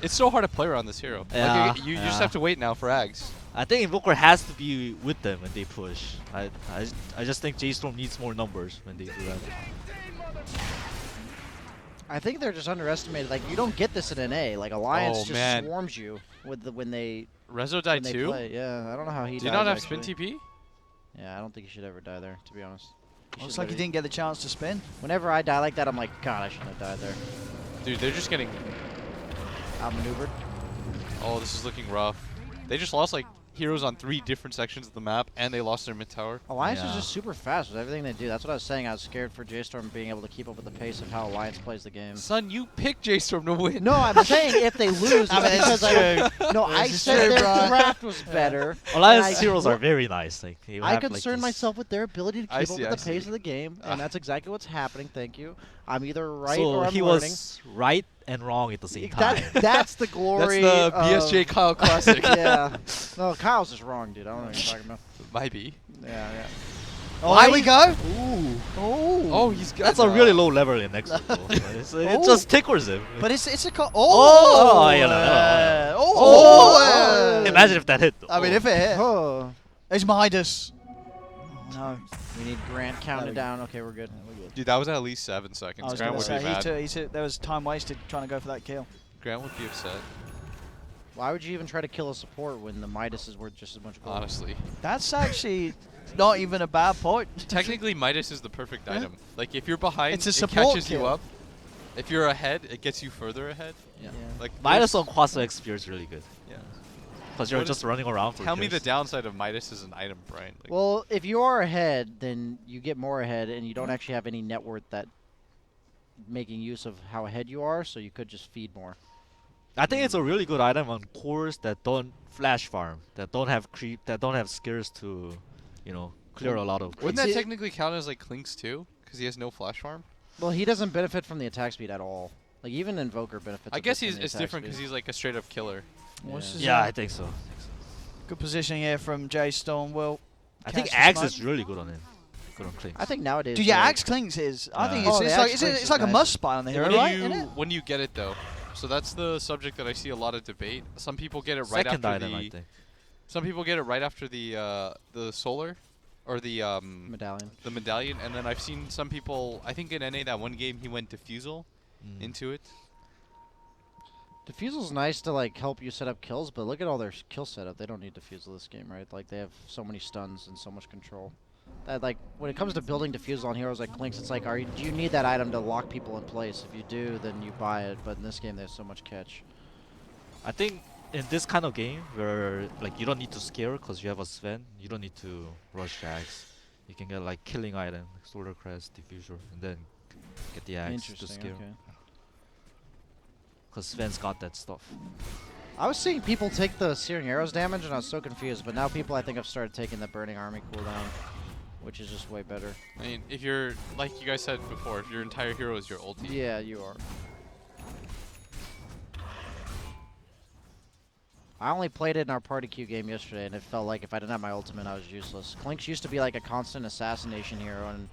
it's so hard to play around this hero. Yeah, Like, you just have to wait now for Ags. I think Invoker has to be with them when they push. I just think J.Storm needs more numbers when they do that. I think they're just underestimated. Like you don't get this in NA. Like Alliance Oh, just man. swarms you with when they Rezo died when they too? play. Yeah, I don't know how he Do you dies, not have actually. spin TP? Yeah, I don't think he should ever die there, to be honest. Looks like he didn't get the chance to spin. Whenever I die like that, I'm like, God, I shouldn't have died there. Dude, they're just getting. Outmaneuvered. Oh, this is looking rough. They just lost like heroes on 3 different sections of the map, and they lost their mid tower. Alliance is Yeah. just super fast with everything they do. That's what I was saying. I was scared for J.Storm being able to keep up with the pace of how Alliance plays the game. Son, you picked J.Storm to win. No, I'm saying if they lose, I mean, it's this because is true. no, I This is said true, their Brian. draft was better. Alliance I- heroes are very nice. Like they I have, like, concern this- myself with their ability to I keep see, up I with the pace see. of the game, Ah. and that's exactly what's happening. Thank you. I'm either right so or I'm he learning. was right and wrong at the same time. That's the That's glory. the of, BSJ Kyle Classic. Yeah. No, Kyle's just wrong, dude. I don't know what you're talking about. Might be. Yeah, yeah. Oh, here we go. Ooh. Oh, he's good. That's a really low level in next level. It Oh. just tickles him. But it's a Oh, yeah, no. oh. Imagine if that hit. Though. I mean, if it hit, Oh. it's Midas. Oh, no. We need Grant counting we it down. Okay, we're good. Dude, that was at least 7 seconds. I was Grant going to would say be mad. he took, there was time wasted trying to go for that kill. Grant would be upset. Why would you even try to kill a support when the Midas is worth just as much gold? Honestly. That's actually not even a bad point. Technically, Midas is the perfect item. Like, if you're behind, It's a it support catches you kill. up. If you're ahead, it gets you further ahead. Yeah. Like, Midas there's- on Quasa XP is really good. Yeah. Because you're What just running around for Tell me the kills. downside of Midas as an item, Brian. Like, Well, if you are ahead, then you get more ahead, and you don't actually have any net worth that making use of how ahead you are, so you could just feed more. I think it's a really good item on cores that don't flash farm, that don't have creep, that don't have skills to, you know, clear a lot of. wouldn't creep. that technically count as like Clinks too? Because he has no flash farm. Well, he doesn't benefit from the attack speed at all. Like even Invoker benefits. I a bit guess from he's the it's attack different because speed. he's like a straight up killer. What's his, Yeah, I think so. Good positioning here from J.Storm. Will I think catch the Axe smoke. is really good on him. Good on Clinks. I think nowadays. Dude, yeah, like- Axe Clinks is. I think Yeah. it's, Oh, it's the like Axe Clinks it's is like a nice. must buy on the hero, When do right? you Isn't it? when do you get it though? So that's the subject that I see a lot of debate. Some people get it right Second after item, I the. think. Some people get it right after the solar, or the medallion. medallion, and then I've seen some people. I think in NA that one game he went Diffusal into it. Diffusal's nice to like help you set up kills, but look at all their kill setup. They don't need Diffusal this game, right? Like they have so many stuns and so much control. That like when it comes to building Diffusal on heroes like Clinks, it's like, do you need that item to lock people in place? If you do, then you buy it. But in this game, there's so much catch. I think in this kind of game where like you don't need to scare because you have a Sven, you don't need to rush the axe. You can get like killing item, like Solar Crest, Diffuser, and then get the axe to Interesting. scare. Okay. Because Sven's got that stuff. I was seeing people take the Searing Arrows damage, and I was so confused. But now people, I think, have started taking the Burning Army cooldown, which is just way better. I mean, if you're like you guys said before, if your entire hero is your ulti. Yeah, you are. I only played it in our party queue game yesterday, and it felt like if I didn't have my ultimate, I was useless. Clinks used to be like a constant assassination hero, and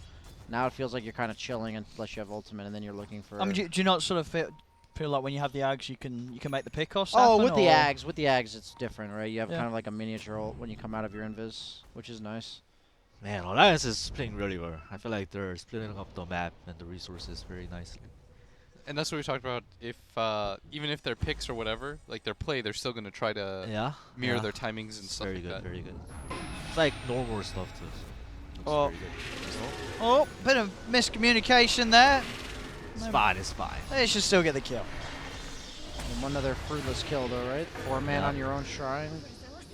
now it feels like you're kind of chilling unless you have ultimate, and then you're looking for. I mean, do you not sort of feel like when you have the Ags, you can make the pickoffs? Oh, happen, with the or- Ags, it's different, right? You have Yeah. kind of like a miniature ult when you come out of your invis, which is nice. Man, Alliance is playing really well. I feel like they're splitting up the map and the resources very nicely. And that's what we talked about. If even if they're picks or whatever, like their play, they're still gonna try to Yeah. mirror yeah. their timings and It's stuff very like good, that. very good. It's like normal stuff too. So Oh. looks very good. Oh, bit of miscommunication there. It's fine, it's fine. They should still get the kill. And one other fruitless kill, though, right? 4-man Yeah. on your own shrine.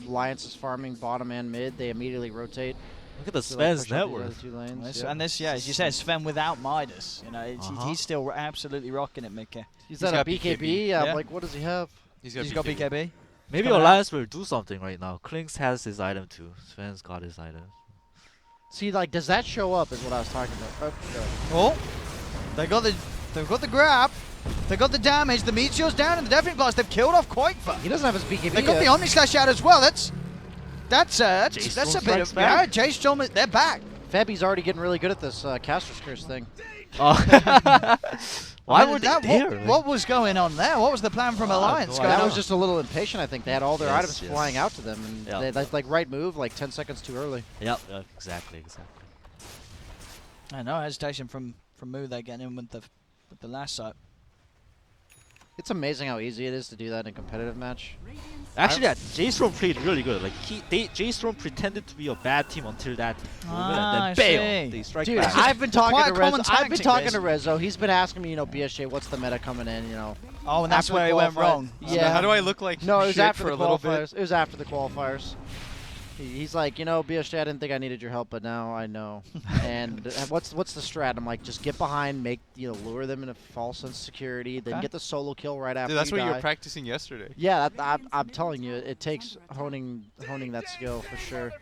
Alliance is farming bottom and mid. They immediately rotate. Look at the to, like, Sven's push up net these other worth. 2 lanes. This, Yep. And this, yeah, as you said, Sven without Midas. You know, he's still absolutely rocking it, Mickey. He's He's at a got BKB. BKB. I'm Yeah. like, what does he have? He's He's got BKB. Maybe coming out. Alliance will do something right now. Clinks has his item too. Sven's got his item. See, like, does that show up? Is what I was talking about. Oh, they've got the grab. They got the damage. The meteor's down and the deafening blast. They've killed off Koifa. He doesn't have his BKB. They got the yet. Omni Slash out as well. That's a J.Storm bit strikes of back. J.Storm. They're back. Febby's already getting really good at this Caster's Curse thing. Oh. Why I mean, were they that, there? what was going on there? What was the plan from Oh, Alliance no going That on? was just a little impatient, I think. They had all their Yes, items yes. flying out to them, and Yeah. they like right move, like 10 seconds too early. Yep, exactly. I know hesitation from Moo. They getting in with the last site. It's amazing how easy it is to do that in a competitive match. Actually, yeah, J.Storm played really good. Like J.Storm pretended to be a bad team until that moment, I and then bam, see. they strike Dude, back. I've been talking quite to a common Rezo. I've been tactic, talking this. to Rezo. He's been asking me, BSJ, what's the meta coming in? Oh, and that's after where the it went qualifier- wrong. Yeah. How do I look like No, it was shit after for the a little bit? qualifiers. It was after the qualifiers. He's like, BSJ, I didn't think I needed your help, but now I know. And what's the strat? I'm like, just get behind, lure them into false insecurity, then Okay. get the solo kill right after Dude, that's you what you die. were practicing yesterday. Yeah, I'm telling you, it takes honing that skill for sure.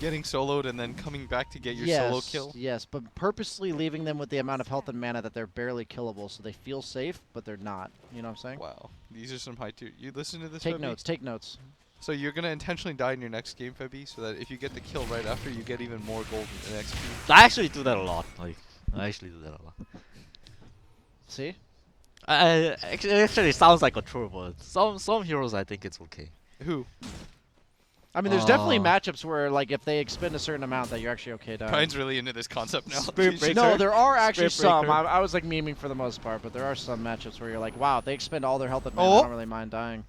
Getting soloed and then coming back to get your yes, solo kill. Yes, but purposely leaving them with the amount of health and mana that they're barely killable, so they feel safe, but they're not. You know what I'm saying? Wow, these are some high tier. You listen to this. Take Febby? notes. Take notes. So you're gonna intentionally die in your next game, Febby, so that if you get the kill right after, you get even more gold and XP. I actually do that a lot. I actually do that a lot. See? Actually, it sounds like a troll, but some heroes I think it's okay. Who? I mean, there's definitely Uh, matchups where, if they expend a certain amount, that you're actually okay dying. Brian's really into this concept now. Spirit Breaker. No, there are actually Spirit some. Breaker. I was memeing for the most part, but there are some matchups where you're like, wow, if they expend all their health and mana, Oh. I don't really mind dying.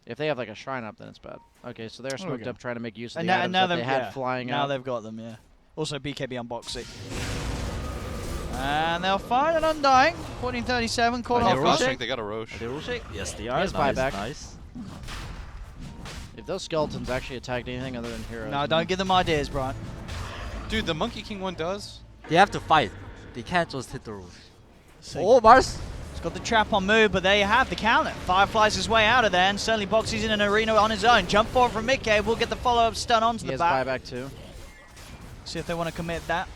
If they have a shrine up, then it's bad. Okay, so they're we smoked go. up trying to make use of And the now, items now that they've they had flying now out. they've got them, yeah. Also, BKB unbox it. And they'll find an Undying. 1437, caught Are Oh, they off. Roche? Frost they got a Roche. Are they Roche? Yes, they are. Yes, Nice, buyback. nice. If those skeletons actually attacked anything other than heroes. No, don't give them ideas, Brian. Dude, the Monkey King one does. They have to fight. They can't just hit the roof. See. Oh, Mars! He's got the trap on move, but there you have the counter. Fireflies his way out of there, and certainly Boxy's in an arena on his own. Jump forward from Mickey, will get the follow-up stun onto He the has back. buyback too. See if they want to commit that.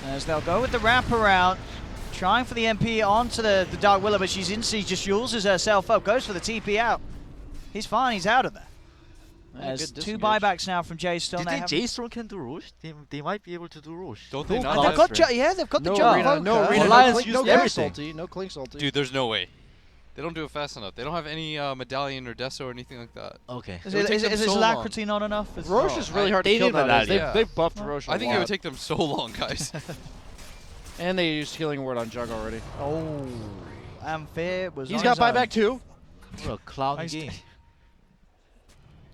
As they'll go with the wraparound. Trying for the MP onto the Dark Willow, but she's instantly just uses herself up. Goes for the TP out. He's fine, he's out of there. Yeah, There's good two disengage. buybacks now from J.Storm. Do you think J.Storm can do Roche? They might be able to do Roche. Don't they And not? they've got That's right. yeah, they've got the No Jump arena, no Poker. arena, Alliance no clink, used no everything. salty, no clink salty. Dude, there's no way. They don't do it fast enough. They don't have any medallion or deso or anything like that. Okay. Is, It would it, take is, them is his so alacrity not enough? Is- Roche Oh, is really I- hard they to kill need nowadays. medallion. They've buffed Roche a I think it lot. would take them so long, guys. And they used Healing Word on Jug already. Oh, Amphere was He's on got his own. buyback too. What a clown Nice. game.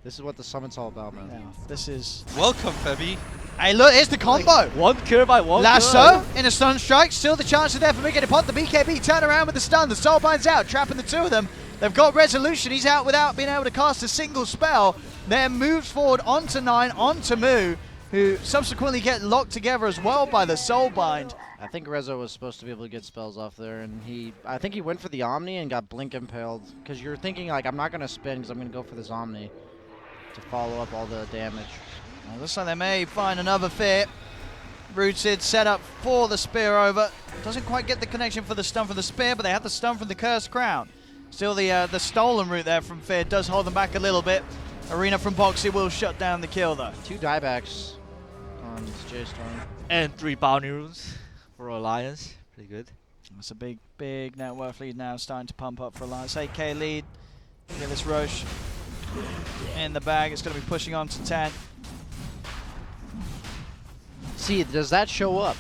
This is what the summon's all about, man. Yeah, this is... Welcome, Febby. Hey, look, here's the combo. One kill by one. Lasso in a stun strike. Still the chance there for Mickey to pot the BKB. Turn around with the stun. The Soulbind's out, trapping the two of them. They've got Resolution. He's out without being able to cast a single spell. Then moves forward onto 9, onto Moo, who subsequently get locked together as well by the Soulbind. I think Rezo was supposed to be able to get spells off there, and I think he went for the Omni and got Blink impaled. Because you're thinking, I'm not going to spin because I'm going to go for this Omni to follow up all the damage. Well, looks like they may find another fit. Rooted set up for the spear over. Doesn't quite get the connection for the stun from the spear, but they have the stun from the Cursed Crown. Still the stolen route there from Fear does hold them back a little bit. Arena from Boxy will shut down the kill though. 2 diebacks on J.Storm. And 3 bounty runes for Alliance. Pretty good. It's a big net worth lead now, starting to pump up for Alliance. 8k lead. Get this Roche in the bag. It's going to be pushing on to 10. See, does that show up,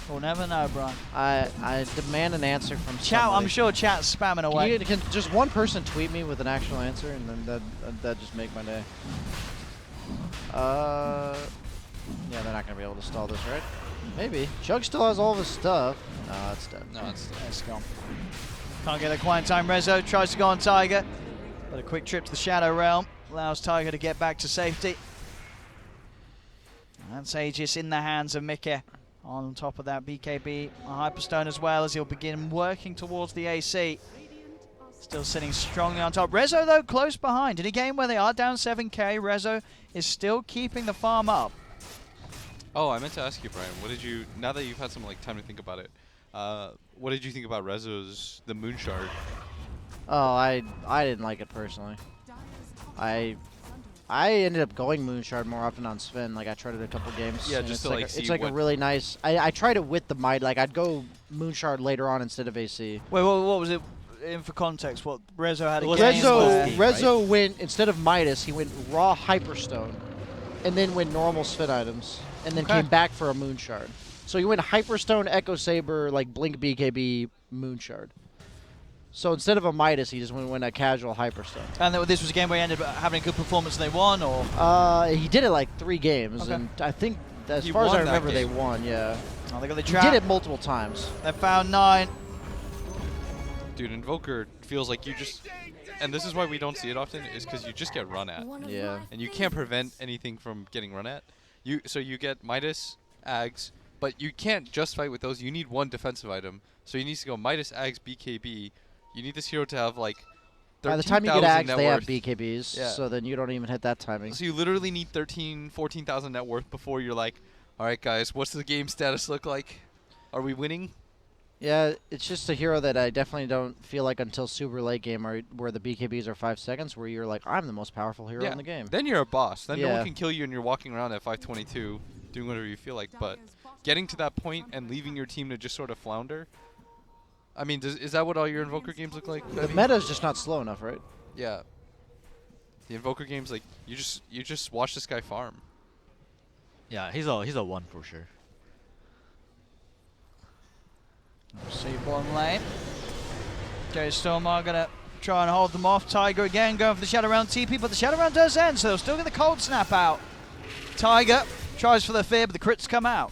We'll never know, Brian. I demand an answer from Chat, somebody. I'm sure chat's spamming away. Can just one person tweet me with an actual answer, and then that just make my day. Yeah, they're not gonna be able to stall this, right? Maybe. Chug still has all of his stuff. No, it's dead. No, it's It's gone. Can't get a quiet time. Rezo tries to go on Tiger, but a quick trip to the Shadow Realm allows Tiger to get back to safety. That's Aegis in the hands of Mickey. On top of that, BKB, a Hyperstone as well, as he'll begin working towards the AC. Still sitting strongly on top. Rezo, though, close behind. In a game where they are down 7k, Rezo is still keeping the farm up. Oh, I meant to ask you, Brian. What did you? Now that you've had some time to think about it, what did you think about Rezo's the Moon Shard? Oh, I didn't like it personally. I ended up going Moonshard more often on Sven. I tried it a couple games. Yeah, and just it's to, like see it's like a what- really nice. I tried it with the Might. I'd go Moonshard later on instead of AC. Wait, what was it? In for context, what Rezo had a It was game where- Rezo went instead of Midas. He went raw Hyperstone, and then went normal Sven items, and then Okay. came back for a Moonshard. So he went Hyperstone, Echo Saber, Blink BKB, Moonshard. So instead of a Midas, he just went a casual hyper stuff. And this was a game where he ended up having a good performance and they won, or? He did it like 3 games, Okay. and I think, as He far as won I that remember, they game. won, yeah. Oh, they got the He trap. did it multiple times. They found 9. Dude, Invoker feels like you just, and this is why we don't see it often, is because you just get run at, Yeah. and you can't prevent anything from getting run at. So you get Midas, Ags, but you can't just fight with those. You need one defensive item. So you need to go Midas, Ags, BKB. You need this hero to have like 13,000 By the time you get Ags, net they have worth. BKBs, Yeah. so then you don't even hit that timing. So you literally need 14,000 net worth before you're like, all right, guys, what's the game status look like? Are we winning? Yeah, it's just a hero that I definitely don't feel like until super late game where the BKBs are 5 seconds, where you're like, I'm the most powerful hero in the game. Then you're a boss. Then no Yeah. one can kill you and you're walking around at 522 doing whatever you feel like. But getting to that point and leaving your team to just sort of flounder, I mean, is that what all your Invoker games look like? The Bevy? meta's just not slow enough, right? Yeah. The Invoker games, like, you just watch this guy farm. Yeah, he's a 1 for sure. See bottom lane. J.Storm are going to try and hold them off. Tiger again going for the Shadow Round TP, but the Shadow Round does end, so they'll still get the cold snap out. Tiger tries for the fear, but the crits come out.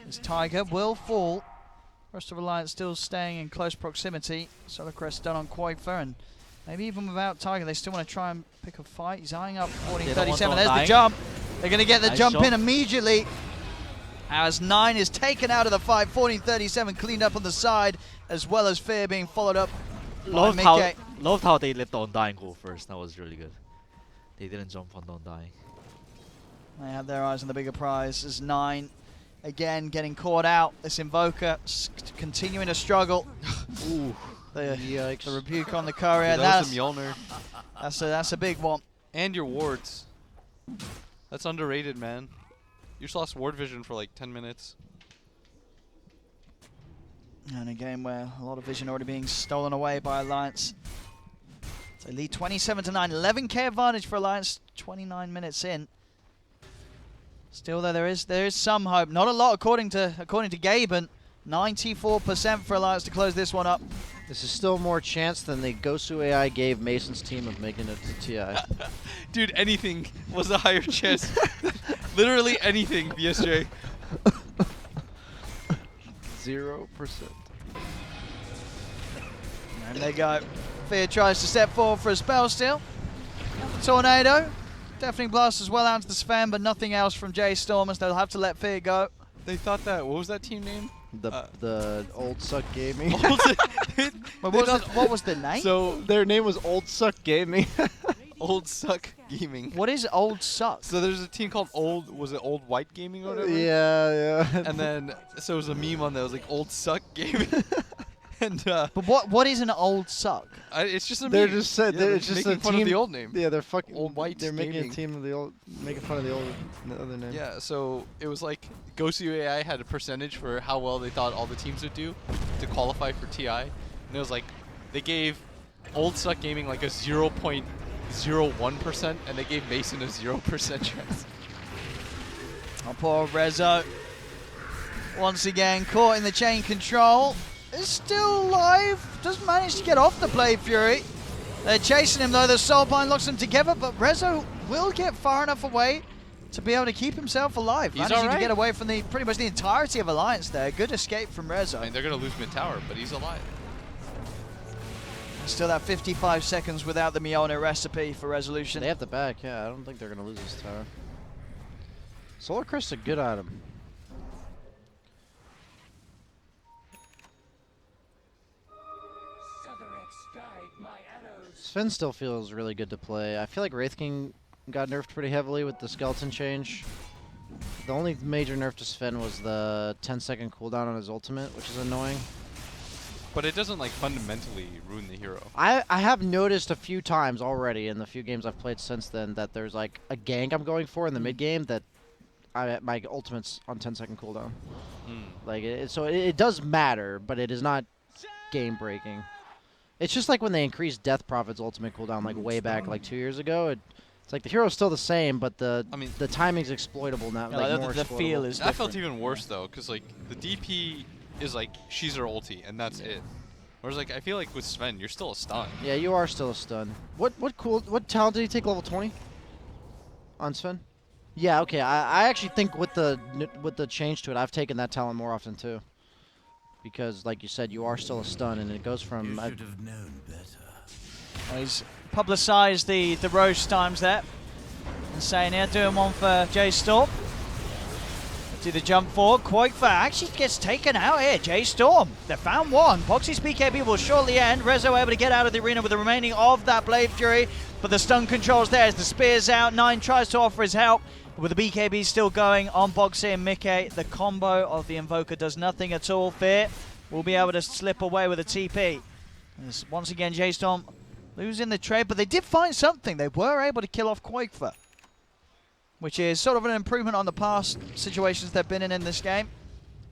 This Tiger will fall. Rest of Alliance still staying in close proximity. Solar Crest done on Quaver, and maybe even without Tiger, they still want to try and pick a fight. He's eyeing up 14-37. There's the dying. jump. They're going to get the Nice jump in jump. immediately. As 9 is taken out of the fight, 14-37 cleaned up on the side, as well as Fear being followed up by Mickey. Loved how they let the Undying go first. That was really good. They didn't jump on the Undying. They have their eyes on the bigger prize as 9 again getting caught out. This Invoker continuing to struggle. Ooh. The Yikes. rebuke on the courier. Dude, that was a Mjolnir. That's a big one. And your wards. That's underrated, man. You just lost ward vision for like 10 minutes. And a game where a lot of vision already being stolen away by Alliance. So they lead 27-9, 11k advantage for Alliance, 29 minutes in. Still though, there is some hope. Not a lot according to Gaben. 94% for Alliance to close this one up. This is still more chance than the Gosu AI gave Mason's team of making it to TI. Dude, anything was a higher chance. Literally anything, BSJ. 0%. And they go. Fear tries to step forward for a spell still. Tornado. Definitely blasts as well out into the Sven, but nothing else from J.Storm, as they'll have to let Fear go. They thought that, what was that team name? The Old Suck Gaming. Wait, what was the name? So, Their name was Old Suck Gaming. Old Suck Gaming. What is Old Suck? So there's a team called was it Old White Gaming or whatever? yeah. And then, so it was a meme on that was like Old Suck Gaming. And But what is an Old Suck? it's just a They're meme. just said Yeah, they're it's just making a fun team of the old name. Yeah, they're fucking Old White They're making Gaming. a team of the old, making fun of the other name. Yeah, so it was like Gosu AI had a percentage for how well they thought all the teams would do to qualify for TI. And it was like they gave Old Suck Gaming like a 0.01% and they gave Mason a 0% chance. Oh, poor Rezo. Once again, caught in the chain control. Is still alive. Does manage to get off the Blade Fury. They're chasing him though. The Soulbind locks them together, but Rezo will get far enough away to be able to keep himself alive. He's Managing alright. to get away from pretty much the entirety of Alliance there. Good escape from Rezo. I mean, they're going to lose mid-tower, but he's alive. Still that 55 seconds without the Mjolnir recipe for resolution. They have the back, yeah. I don't think they're gonna lose this tower. Solar Crest's a good item. Sven still feels really good to play. I feel like Wraith King got nerfed pretty heavily with the skeleton change. The only major nerf to Sven was the 10-second cooldown on his ultimate, which is annoying. But it doesn't like fundamentally ruin the hero. I have noticed a few times already in the few games I've played since then that there's like a gank I'm going for in the mid game that my ultimate's on 10-second cooldown. Like so it does matter, but it is not game breaking. It's just like when they increased Death Prophet's ultimate cooldown like way back like 2 years ago. It's like the hero's still the same, but the timing's exploitable now. Yeah, like the more feel exploitable. is I felt different. even worse though, because like the DP is like she's her ulti and that's it. Whereas like I feel like with Sven, you're still a stun. Yeah, you are still a stun. What talent did he take level 20? On Sven? Yeah, okay. I actually think with the change to it, I've taken that talent more often too. Because like you said, you are still a stun, and it goes from. You should have known better. Well, he's publicised the roast times there. And saying here, doing one for J.Storm. Do the jump forward. Quoikfer actually gets taken out here. J.Storm, they found one. Boxy's BKB will shortly end. Rezo able to get out of the arena with the remaining of that Blade Fury. But the stun controls there as the spear's out. 9 tries to offer his help. But with the BKB still going on Boxy and Mickey, the combo of the Invoker does nothing at all. Fear will be able to slip away with a TP. As once again, J.Storm losing the trade, but they did find something. They were able to kill off Quakefer, which is sort of an improvement on the past situations they've been in this game,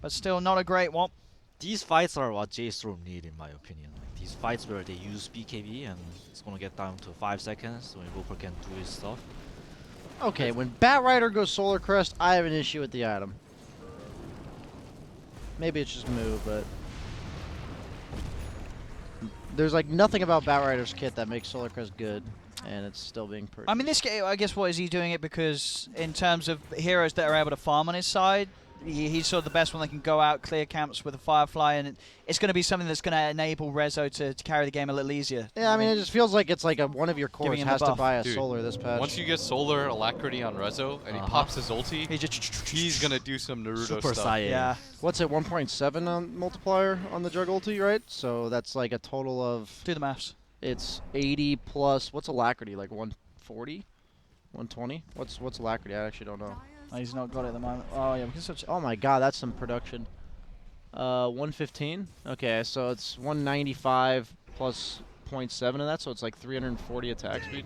but still not a great one. These fights are what J.Storm need, in my opinion. Like, these fights where they use BKB and it's gonna get down to 5 seconds, so Invoker can do his stuff. Okay, when Bat Rider goes Solar Crest, I have an issue with the item. Maybe it's just move, but there's like nothing about Bat Rider's kit that makes Solar Crest good, and it's still being purchased. I mean, this game, I guess, what is he doing it because in terms of heroes that are able to farm on his side, he's sort of the best one that can go out, clear camps with a Firefly, and it's going to be something that's going to enable Rezo to carry the game a little easier. Yeah, I mean, it just feels like it's like one of your cores Giving him the has to buff. buy a Dude, Solar this patch. Once you get Solar Alacrity on Rezo and he pops his ulti, he's gonna do some Naruto Super stuff. Saiyan. Yeah. What's it, 1.7 on multiplier on the Jug ulti, right? So that's like a total of, Do the maths. it's 80 plus, what's Alacrity, like 140? 120? What's Alacrity? I actually don't know. Oh, he's not got it at the moment. Oh, yeah, because such. Oh my god, that's some production. 115? Okay, so it's 195 plus 0.7 of that, so it's like 340 attack speed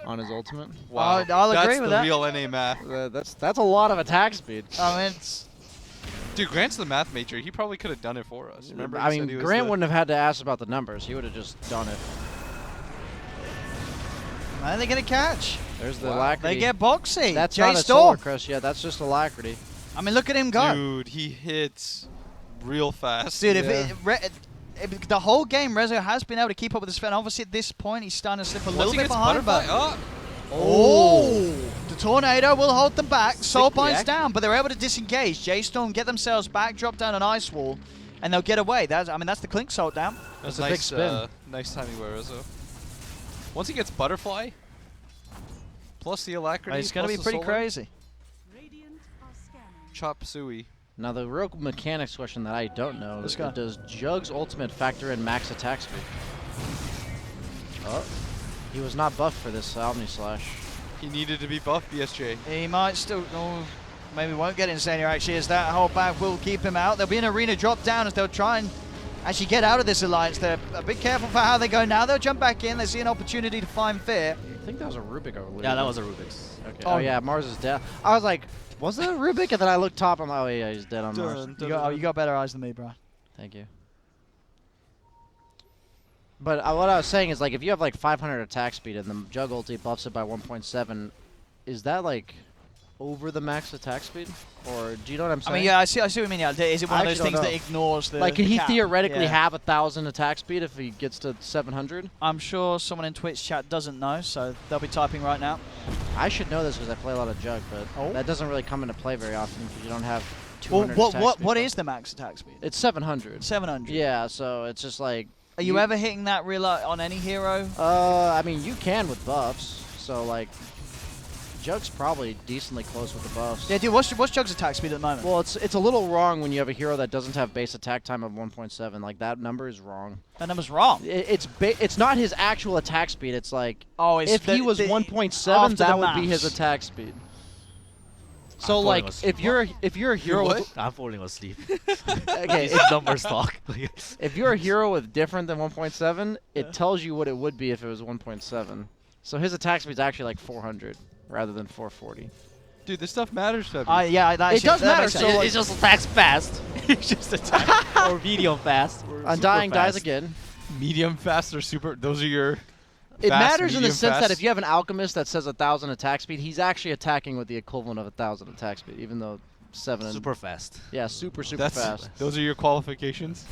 on his ultimate. Wow, I'll agree that's with the that. real NA math. That's a lot of attack speed. I mean, it's. Dude, Grant's the math major. He probably could have done it for us. Remember? I he mean, said he was Grant the- wouldn't have had to ask about the numbers. He would have just done it. And they get a catch. There's the Wow. Alacrity. They get Boxy. That's not a Solar J.Storm. Crest yet. That's just Alacrity. I mean, look at him go. Dude, he hits real fast. Dude, Yeah. if the whole game, Rezo has been able to keep up with the Sven. Obviously, at this point, he's starting to slip a Once little he bit gets behind. Butterfly, But the Tornado will hold them back. Soul binds react. down, but they're able to disengage. J.Storm get themselves back, drop down an Ice Wall, and they'll get away. That's the Clink Salt down. That's a big nice, spin. nice timing by Rezo. Once he gets Butterfly, plus the Alacrity, It's going to plus be the pretty Solar, crazy. Chop Suey. Now, the real mechanics question that I don't know Let's is, go. does Jug's ultimate factor in max attack speed? Oh. He was not buffed for this Omni Slash. He needed to be buffed, BSJ. He might still, maybe won't get Insania actually, as that hold back will keep him out. There'll be an arena drop down as they'll try and actually get out of this alliance. They're a bit careful for how they go now. They'll jump back in. They see an opportunity to find Fear. I think that was a Rubik, I believe. Yeah, that was a Rubik's. Okay. Oh. Oh, yeah, Mars is dead. I was like, was it a Rubik? And then I looked top, I'm like, oh, yeah, he's dead on Mars. You got better eyes than me, bro. Thank you. But what I was saying is, like, if you have, like, 500 attack speed and the Jug ulti buffs it by 1.7, is that, like, over the max attack speed? Or do you know what I'm saying? I mean, yeah, I see what you mean. Yeah, is it one of I those actually things don't that know. ignores the Like, can the he cap? theoretically Yeah. have 1,000 attack speed if he gets to 700? I'm sure someone in Twitch chat doesn't know, so they'll be typing right now. I should know this because I play a lot of Jug, but that doesn't really come into play very often because you don't have 200 Well, attack what speed what buff. is the max attack speed? It's 700. 700. Yeah, so it's just like... Are you ever hitting that real on any hero? I mean, you can with buffs, so, like... Jug's probably decently close with the buffs. Yeah, dude. What's Jug's attack speed at the moment? Well, it's a little wrong when you have a hero that doesn't have base attack time of 1.7. Like, that number is wrong. That number's wrong. It's not his actual attack speed. It's like, Oh, it's if he was 1.7, that would be his attack speed. So, falling like, asleep. if you're a hero with, I'm falling asleep. okay, These numbers talk. if you're a hero with different than 1.7, it tells you what it would be if it was 1.7. So his attack speed is actually like 400 rather than 440. Dude, this stuff matters to me. Yeah, It does matter, so, like- It just attacks fast. It just attacks. Or medium fast. Or Undying super dies fast. again. Medium, fast, or super. Those are your. It fast, matters in the medium, sense that fast. if you have an alchemist that says 1,000 attack speed, he's actually attacking with the equivalent of 1,000 attack speed, even though 7 and Super fast. yeah, super That's fast. Those are your qualifications.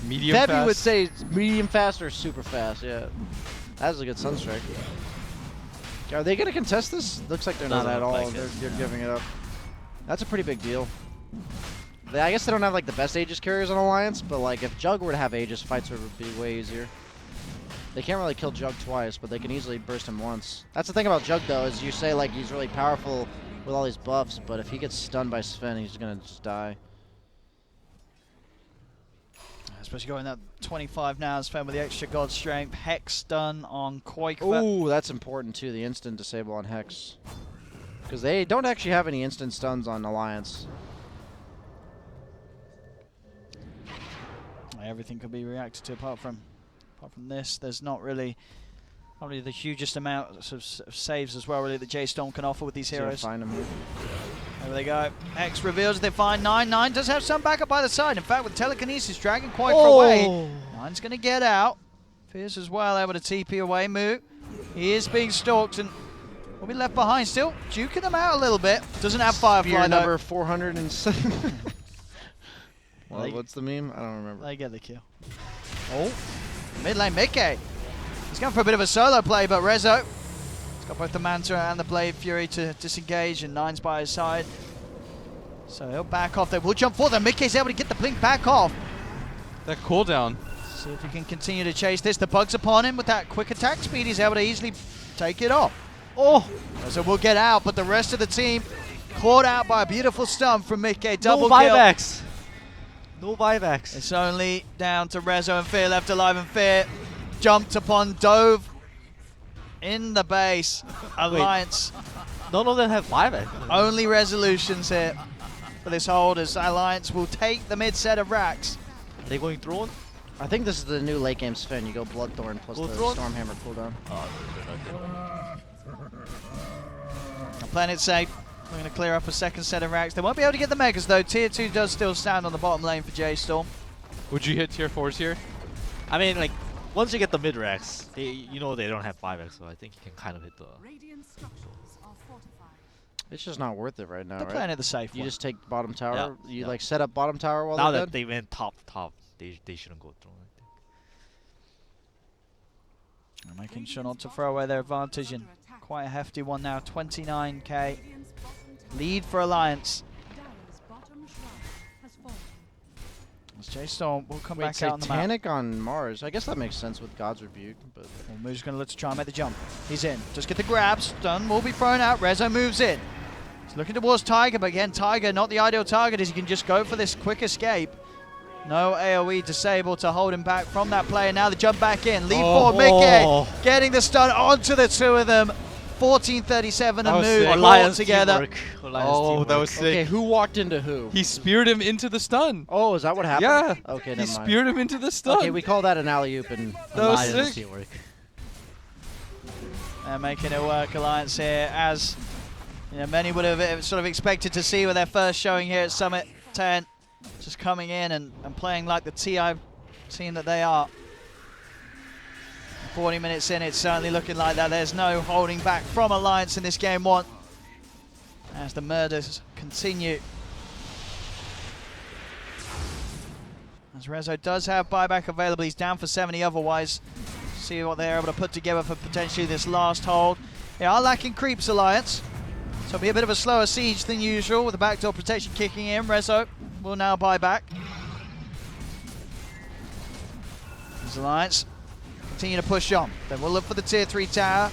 Medium Febby fast. would say it's medium fast or super fast. Yeah, that was a good Sunstrike. Are they gonna contest this? Looks like they're not Doesn't at look all. like it. They're giving it up. That's a pretty big deal. I guess they don't have like the best Aegis carriers on Alliance, but like if Jug were to have Aegis, fights would be way easier. They can't really kill Jug twice, but they can easily burst him once. That's the thing about Jug though, is you say like he's really powerful with all these buffs, but if he gets stunned by Sven, he's gonna just die. Especially going that 25 now, Sven with the extra God Strength. Hex stun on Quake. Ooh, that's important too, the instant disable on Hex. Because they don't actually have any instant stuns on Alliance. Everything could be reacted to apart from this. There's not really the hugest amount of saves as well really that J.Storm can offer with these heroes. Find him here. There they go. Hex reveals they find 9. 9 does have some backup by the side. In fact, with telekinesis, dragging Quake away. 9's going to get out. Fierce as well, able to TP away. Moo. He is being stalked and will be left behind still. Duking them out a little bit. Doesn't have Firefly Spear though. number 407. Well, They- what's the meme? I don't remember. They get the kill. Oh, mid lane Mickey. He's going for a bit of a solo play, but Rezo, he's got both the Manta and the Blade Fury to disengage, and 9's by his side. So he'll back off. They will jump forward. Mickey's able to get the blink back off. That cooldown. See if he can continue to chase this. The bug's upon him with that quick attack speed. He's able to easily take it off. Oh, so we'll get out, but the rest of the team caught out by a beautiful stun from Mickey. Double no kill. buybacks. No buybacks. It's only down to Rezo and Fear left alive, and Fear jumped upon, dove in the base. Alliance, None of them have buyback. only resolutions here for this hold as Alliance will take the mid set of racks. Are they going throne? I think this is the new late game Sven. You go Bloodthorn plus Go the Throne? Stormhammer cooldown. Playing it safe. We're going to clear up a second set of racks. They won't be able to get the Megas though. Tier 2 does still stand on the bottom lane for J.Storm. Would you hit tier 4s here? I mean, like, once you get the mid racks, you know they don't have buybacks, so I think you can kind of hit the. Radiant structures are fortified. It's just not worth it right now, They're right? playing it the safe You one. just take bottom tower. Yeah, You yeah. like set up bottom tower while Now they're that dead? they went top, they shouldn't go throne. I think. They're making sure not to throw away their advantage, and quite a hefty one now. 29k Radiant's bottom tower. lead for Alliance. Dire's bottom shrine has fallen. As J.Storm will come Wait, back out on the map. Satanic on Mars. I guess that makes sense with God's Rebuke, but Well, Moo's going to look to try and make the jump. He's in. Just get the grab. Stun will be thrown out. Rezo moves in. He's looking towards Tiger, but again, Tiger not the ideal target as he can just go for this quick escape. No AoE disable to hold him back from that play. And now the jump back in. Lead forward, Mickey getting the stun onto the two of them. 14:37 and was Moo sick. caught together. Oh, that was sick. okay, who walked into who? He speared him into the stun. Oh, is that what happened? Yeah. Okay, He never mind. speared him into the stun. Okay, we call that an alley-oop and That was Alliance sick. teamwork. They're making it work, Alliance here, as you know, many would have sort of expected to see with their first showing here at Summit 10. Just coming in and playing like the TI team that they are. 40 minutes in, it's certainly looking like that. There's no holding back from Alliance in this game one, as the murders continue. As Rezo does have buyback available, he's down for 70 otherwise. See what they're able to put together for potentially this last hold. They are lacking creeps, Alliance, so it'll be a bit of a slower siege than usual with the backdoor protection kicking in. Rezo will now buy back. As Alliance continue to push on. Then we'll look for the tier 3 tower.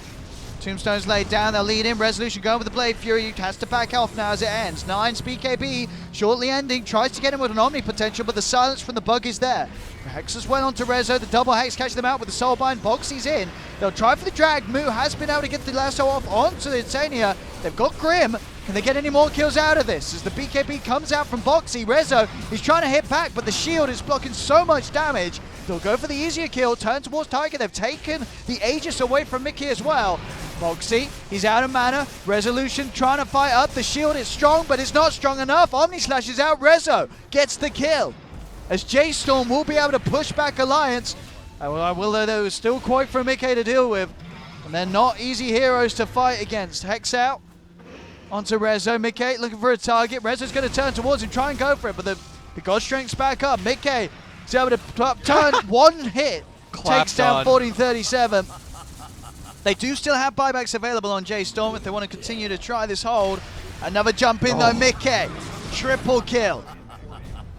Tombstone's laid down, they'll lead in. Resolution going with the Blade Fury, has to back off now as it ends. 9's BKB shortly ending, tries to get him with an Omni potential, but the silence from the bug is there. Hex as well onto Rezo, the double Hex catches them out with the Soulbind. Boxy's in, they'll try for the drag. Moo has been able to get the lasso off onto the Titania. They've got Grim. Can they get any more kills out of this? As the BKB comes out from Boxy, Rezo is trying to hit back, but the shield is blocking so much damage. They'll go for the easier kill, turn towards Tiger. They've taken the Aegis away from Mickey as well. Boxy, he's out of mana. Resolution trying to fight up. The shield is strong, but it's not strong enough. Omni Slash is out. Rezo gets the kill. As J.Storm will be able to push back Alliance. Will there is still quite for Mickey to deal with. And they're not easy heroes to fight against. Hex out onto Rezo. Mickey looking for a target. Rezo's going to turn towards him, try and go for it, but the God Strength's back up. Mickey He's able to turn one hit. Clapped Takes down on. 1437. They do still have buybacks available on J.Storm if they want to continue to try this hold. Another jump in though, Mickey. Triple kill.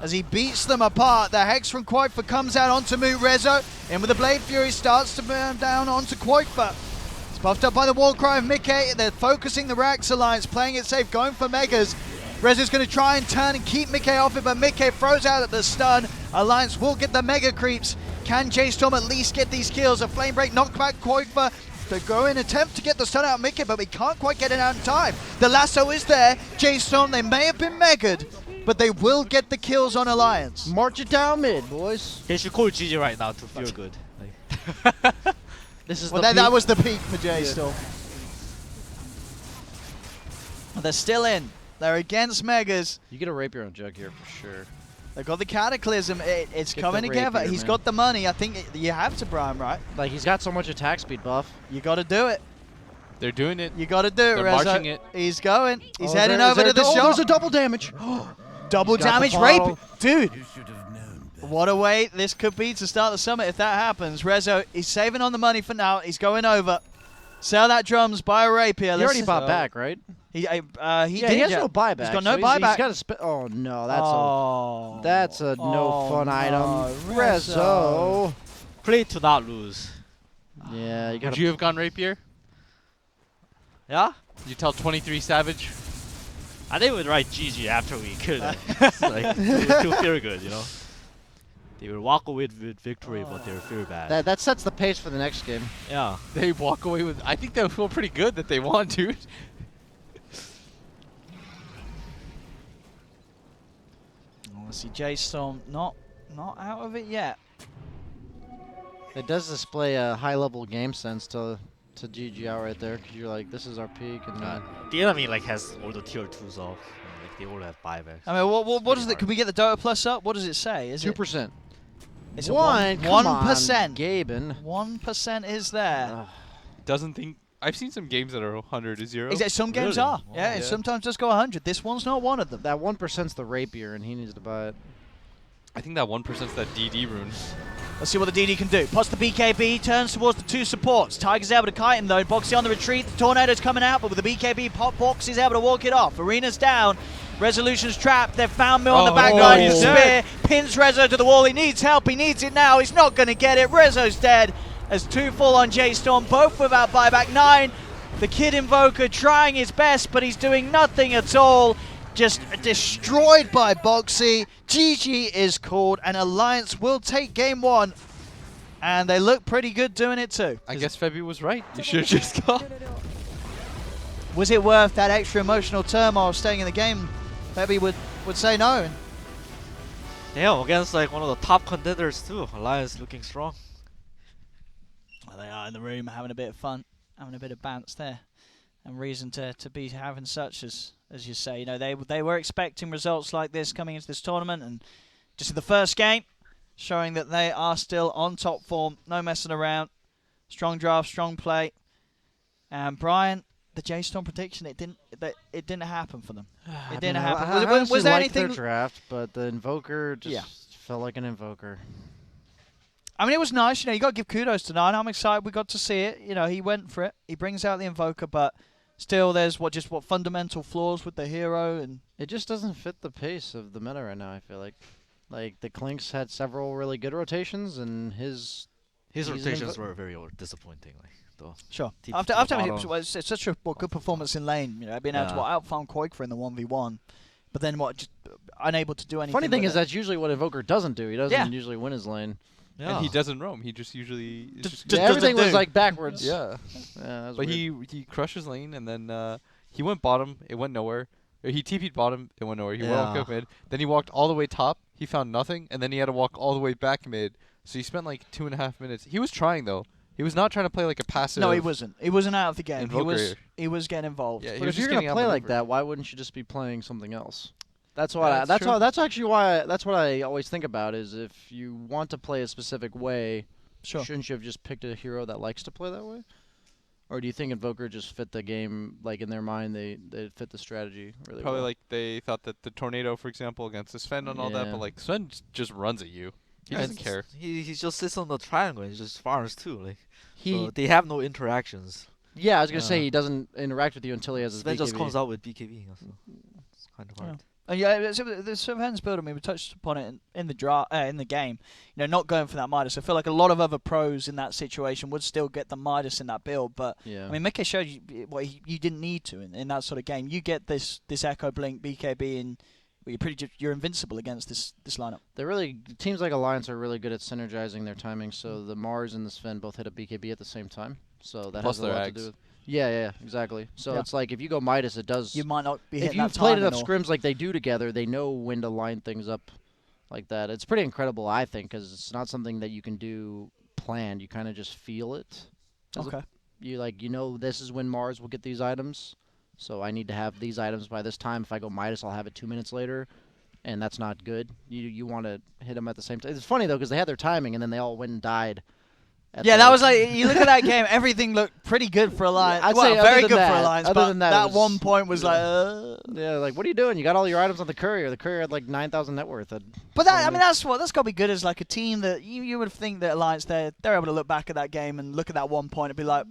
As he beats them apart, the Hex from Quoifer comes out onto Moot Rezo. In with the Blade Fury, starts to burn down onto Quoifer. It's buffed up by the War Cry of Mickey. They're focusing the Rax Alliance, playing it safe, going for Megas. Rezo's going to try and turn and keep Mickey off it, but Mickey throws out at the stun. Alliance will get the Mega Creeps. Can J.Storm at least get these kills? A Flame Break knocked back Quoifer. They go in attempt to get the stun out of Mickey, but we can't quite get it out in time. The lasso is there. J.Storm, they may have been megaed, but they will get the kills on Alliance. March it down mid, boys. They should call GG right now to feel good. Like, This is Well, the that peak. was the peak for J.Storm. They're still in. They're against Megas. You get a rapier on Jug here for sure. They've got the Cataclysm. It's Get coming the together. rapier, He's man. got the money. I think you have to, Brian, right? Like, he's got so much attack speed buff. You got to do it. They're doing it. You got to do it, They're Rezo. marching it. He's going. He's Oh, heading there- over there- to the oh, shot. there's a double damage. Double He's got the damage rape. bottle. Dude, You should have known better. what a way this could be to start the summit if that happens. Rezo, he's saving on the money for now. He's going over. Sell that drums, buy a rapier. He already Listen- bought back, right? He Yeah, did. he has yeah. no buyback. He's got no so buyback. He's got to spend. Oh no, Oh. that's a no Oh, fun no, item. Rezo. Rezo. play to not lose. Yeah, you Would got you have gone rapier? Yeah? You tell 23 Savage. I think we'd write GG after we kill them. It's like, to feel good, you know? They will walk away with victory, but they'll feel bad. that sets the pace for the next game. Yeah. They walk away with. I think they'll feel pretty good that they won, dude. Let's see, J.Storm not out of it yet. It does display a high level game sense to GG out right there, because you're like, this is our peak, and The enemy like has all the tier 2s off. And, like, they all have buybacks. I mean, what pretty is it? hard. Can we get the Dota Plus up? What does it say? Is 2%. It's One, come 1%. on, Gaben. 1% is there. Ugh. Doesn't think. I've seen some games that are 100 to 0. Exactly. Some games Really? are. Wow. Yeah, it Yeah. sometimes does go 100. This one's not one of them. That 1%'s the rapier, and he needs to buy it. I think that 1%'s that DD rune. Let's see what the DD can do. Plus the BKB turns towards the two supports. Tiger's able to kite him though. Boxy on the retreat. The Tornado's coming out, but with the BKB pop, Boxy's able to walk it off. Arena's down. Resolution's trapped. They've found Mill on the Oh, back oh, line. he's His dead. spear pins Rezo to the wall. He needs help. He needs it now. He's not going to get it. Rezo's dead. As two fall on J.Storm, both without buyback. 9. The Kid Invoker trying his best, but he's doing nothing at all. Just destroyed by Boxy. GG is called, and Alliance will take game 1. And they look pretty good doing it too. I guess Febby was right. You should have just gone. Was it worth that extra emotional turmoil staying in the game? Febby would say no. Damn, against like one of the top contenders too. Alliance looking strong. Well, they are in the room having a bit of fun, having a bit of bounce there, and reason to be having such as you say. You know, they were expecting results like this coming into this tournament, and just in the first game, showing that they are still on top form, no messing around, strong draft, strong play. And Brian, the J.Storm prediction, it didn't happen for them. It didn't happen. I Was honestly there liked anything? their draft, but the Invoker just Yeah. felt like an Invoker. I mean, it was nice. You know, you got to give kudos to Nine. I'm excited we got to see it. You know, he went for it. He brings out the Invoker, but still, there's what fundamental flaws with the hero, and It just doesn't fit the pace of the meta right now, I feel like. Like, the Clinks had several really good rotations, and his His He's an rotations invo- were very disappointing. Like, though. sure. Deep After to the having bottom. it's such a good performance in lane. You know, being able to Yeah. outfarm Quaker in the 1v1, but then just unable to do anything. funny thing with is it. that's usually what Invoker doesn't do. He doesn't Yeah. usually win his lane. Yeah. And he doesn't roam. He just usually. It's Just- just just Yeah, doesn't everything was do. like backwards. yeah. Yeah, that was But weird. he crushes lane, and then he went bottom. It went nowhere. Or he TP'd bottom. It went nowhere. He walked Yeah. up mid. Then he walked all the way top. He found nothing, and then he had to walk all the way back mid. So he spent like 2.5 minutes. He was trying though. He was not trying to play like a passive. No, he wasn't. He wasn't out of the game. Invoker. He was getting involved. Yeah, he But was if you're just gonna getting play like outmaneuvered. that, why wouldn't you just be playing something else? That's Yeah, what. that's That's true. why. That's actually why. That's what I always think about. Is if you want to play a specific way, Sure. shouldn't you have just picked a hero that likes to play that way? Or do you think Invoker just fit the game, like in their mind, they fit the strategy really Probably well? like they thought that the tornado, for example, against the Sven and all that, Yeah. but like Sven just runs at you. He doesn't care. He just sits on the triangle and just farms too. Like He, so they have no interactions. yeah, I was gonna say Uh, he doesn't interact with you until he has his Sven just BKB. comes out with BKB. So it's kind of hard. Yeah, so the Sven's build, I mean, we touched upon it in the in the game. You know, not going for that Midas. I feel like a lot of other pros in that situation would still get the Midas in that build, but Yeah. I mean, Mickey showed you what you didn't need to in that sort of game. You get this Echo Blink BKB, and well, you're invincible against this lineup. They're really teams like Alliance are really good at synergizing their timing. So the Mars and the Sven both hit a BKB at the same time. So that Plus has a their lot to eggs. do with. Yeah, exactly. So Yeah. it's like if you go Midas, it does. You might not be If hitting you've that played timing enough scrims like they do together, they know when to line things up like that. It's pretty incredible, I think, because it's not something that you can do planned. You kind of just feel it. Okay. You know this is when Mars will get these items, so I need to have these items by this time. If I go Midas, I'll have it 2 minutes later, and that's not good. You want to hit them at the same time. It's funny though because they had their timing and then they all went and died. Yeah, that was like, you look at that game, everything looked pretty good for Alliance. I'd well, say other very than good for that- Alliance, other but than that, that it was- one point was yeah. like, Yeah, like what are you doing? You got all your items on the courier. The courier had like 9,000 net worth. But that, I mean, that's got to be good as like a team that you would think that Alliance, they're able to look back at that game and look at that one point and be like,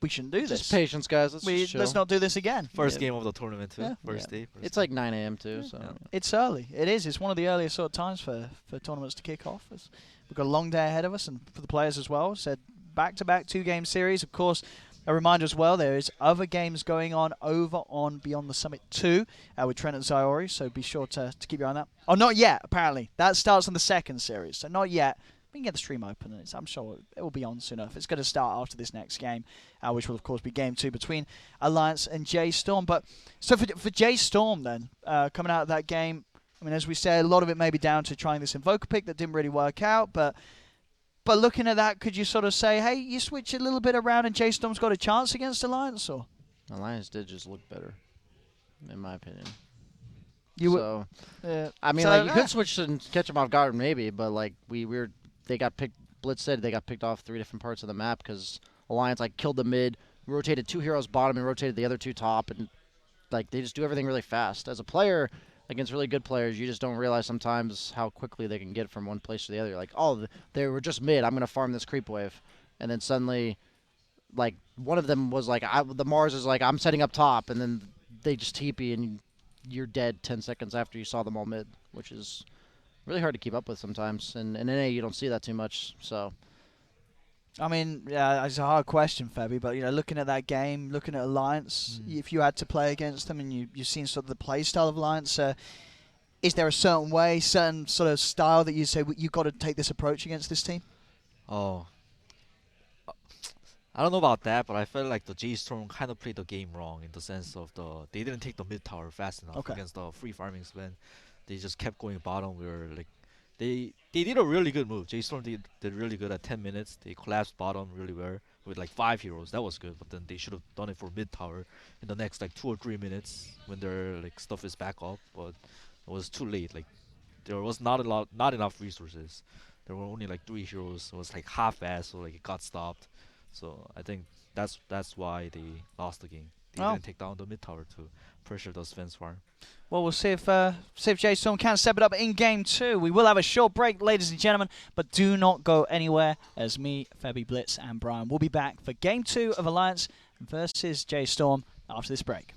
we shouldn't do this. Just patience, guys. Let's not do this again. First Yeah. game of the tournament too. Yeah. First Yeah. day. First It's day. like 9 a.m. too. So Yeah. It's early. It is. It's one of the earliest sort of times for tournaments to kick off. We've got a long day ahead of us, and for the players as well. Said back-to-back 2-game series. Of course, a reminder as well, there is other games going on over on Beyond the Summit 2 with Trent and Zyori, so be sure to keep your eye on that. Oh, not yet, apparently. That starts on the second series, so not yet. We can get the stream open, and I'm sure it will be on soon enough. It's going to start after this next game, which will, of course, be Game 2 between Alliance and J.Storm. But so for J.Storm, then, coming out of that game, I mean, as we said, a lot of it may be down to trying this Invoker pick that didn't really work out, but looking at that, could you sort of say, hey, you switch a little bit around and J-Storm's got a chance against Alliance? Or Alliance did just look better, in my opinion. you would? So Yeah. I mean, So, like you could switch and catch them off guard, maybe, but like they got picked. Blitz said they got picked off 3 different parts of the map because Alliance like killed the mid, rotated 2 heroes bottom, and rotated the other 2 top, and like they just do everything really fast. As a player against really good players, you just don't realize sometimes how quickly they can get from one place to the other. Like, oh, they were just mid. I'm gonna farm this creep wave, and then suddenly, like one of them was like, the Mars is like, I'm setting up top, and then they just TP and you're dead 10 seconds after you saw them all mid, which is really hard to keep up with sometimes. And in NA, you don't see that too much. So I mean, yeah, it's a hard question, Fabi, but, looking at that game, looking at Alliance, if you had to play against them and you've seen sort of the play style of Alliance, is there a certain way, certain sort of style that you say, you've got to take this approach against this team? Oh. I don't know about that, but I felt like the J.Storm kind of played the game wrong in the sense of they didn't take the mid tower fast enough against the free farming Sven. They just kept going bottom. We were like, they did a really good move. J.Storm did really good at 10 minutes. They collapsed bottom really well with like 5 heroes. That was good, but then they should have done it for mid tower in the next like 2 or 3 minutes when their like stuff is back up. But it was too late. Like there was not enough resources. There were only like 3 heroes. It was like half-assed, so like it got stopped. So I think that's why they lost the game. They didn't take down the mid tower to pressure those Sven's farm. Well, we'll see if J-Storm can step it up in Game 2. We will have a short break, ladies and gentlemen, but do not go anywhere as me, Fabi, Blitz, and Brian will be back for Game 2 of Alliance versus J-Storm after this break.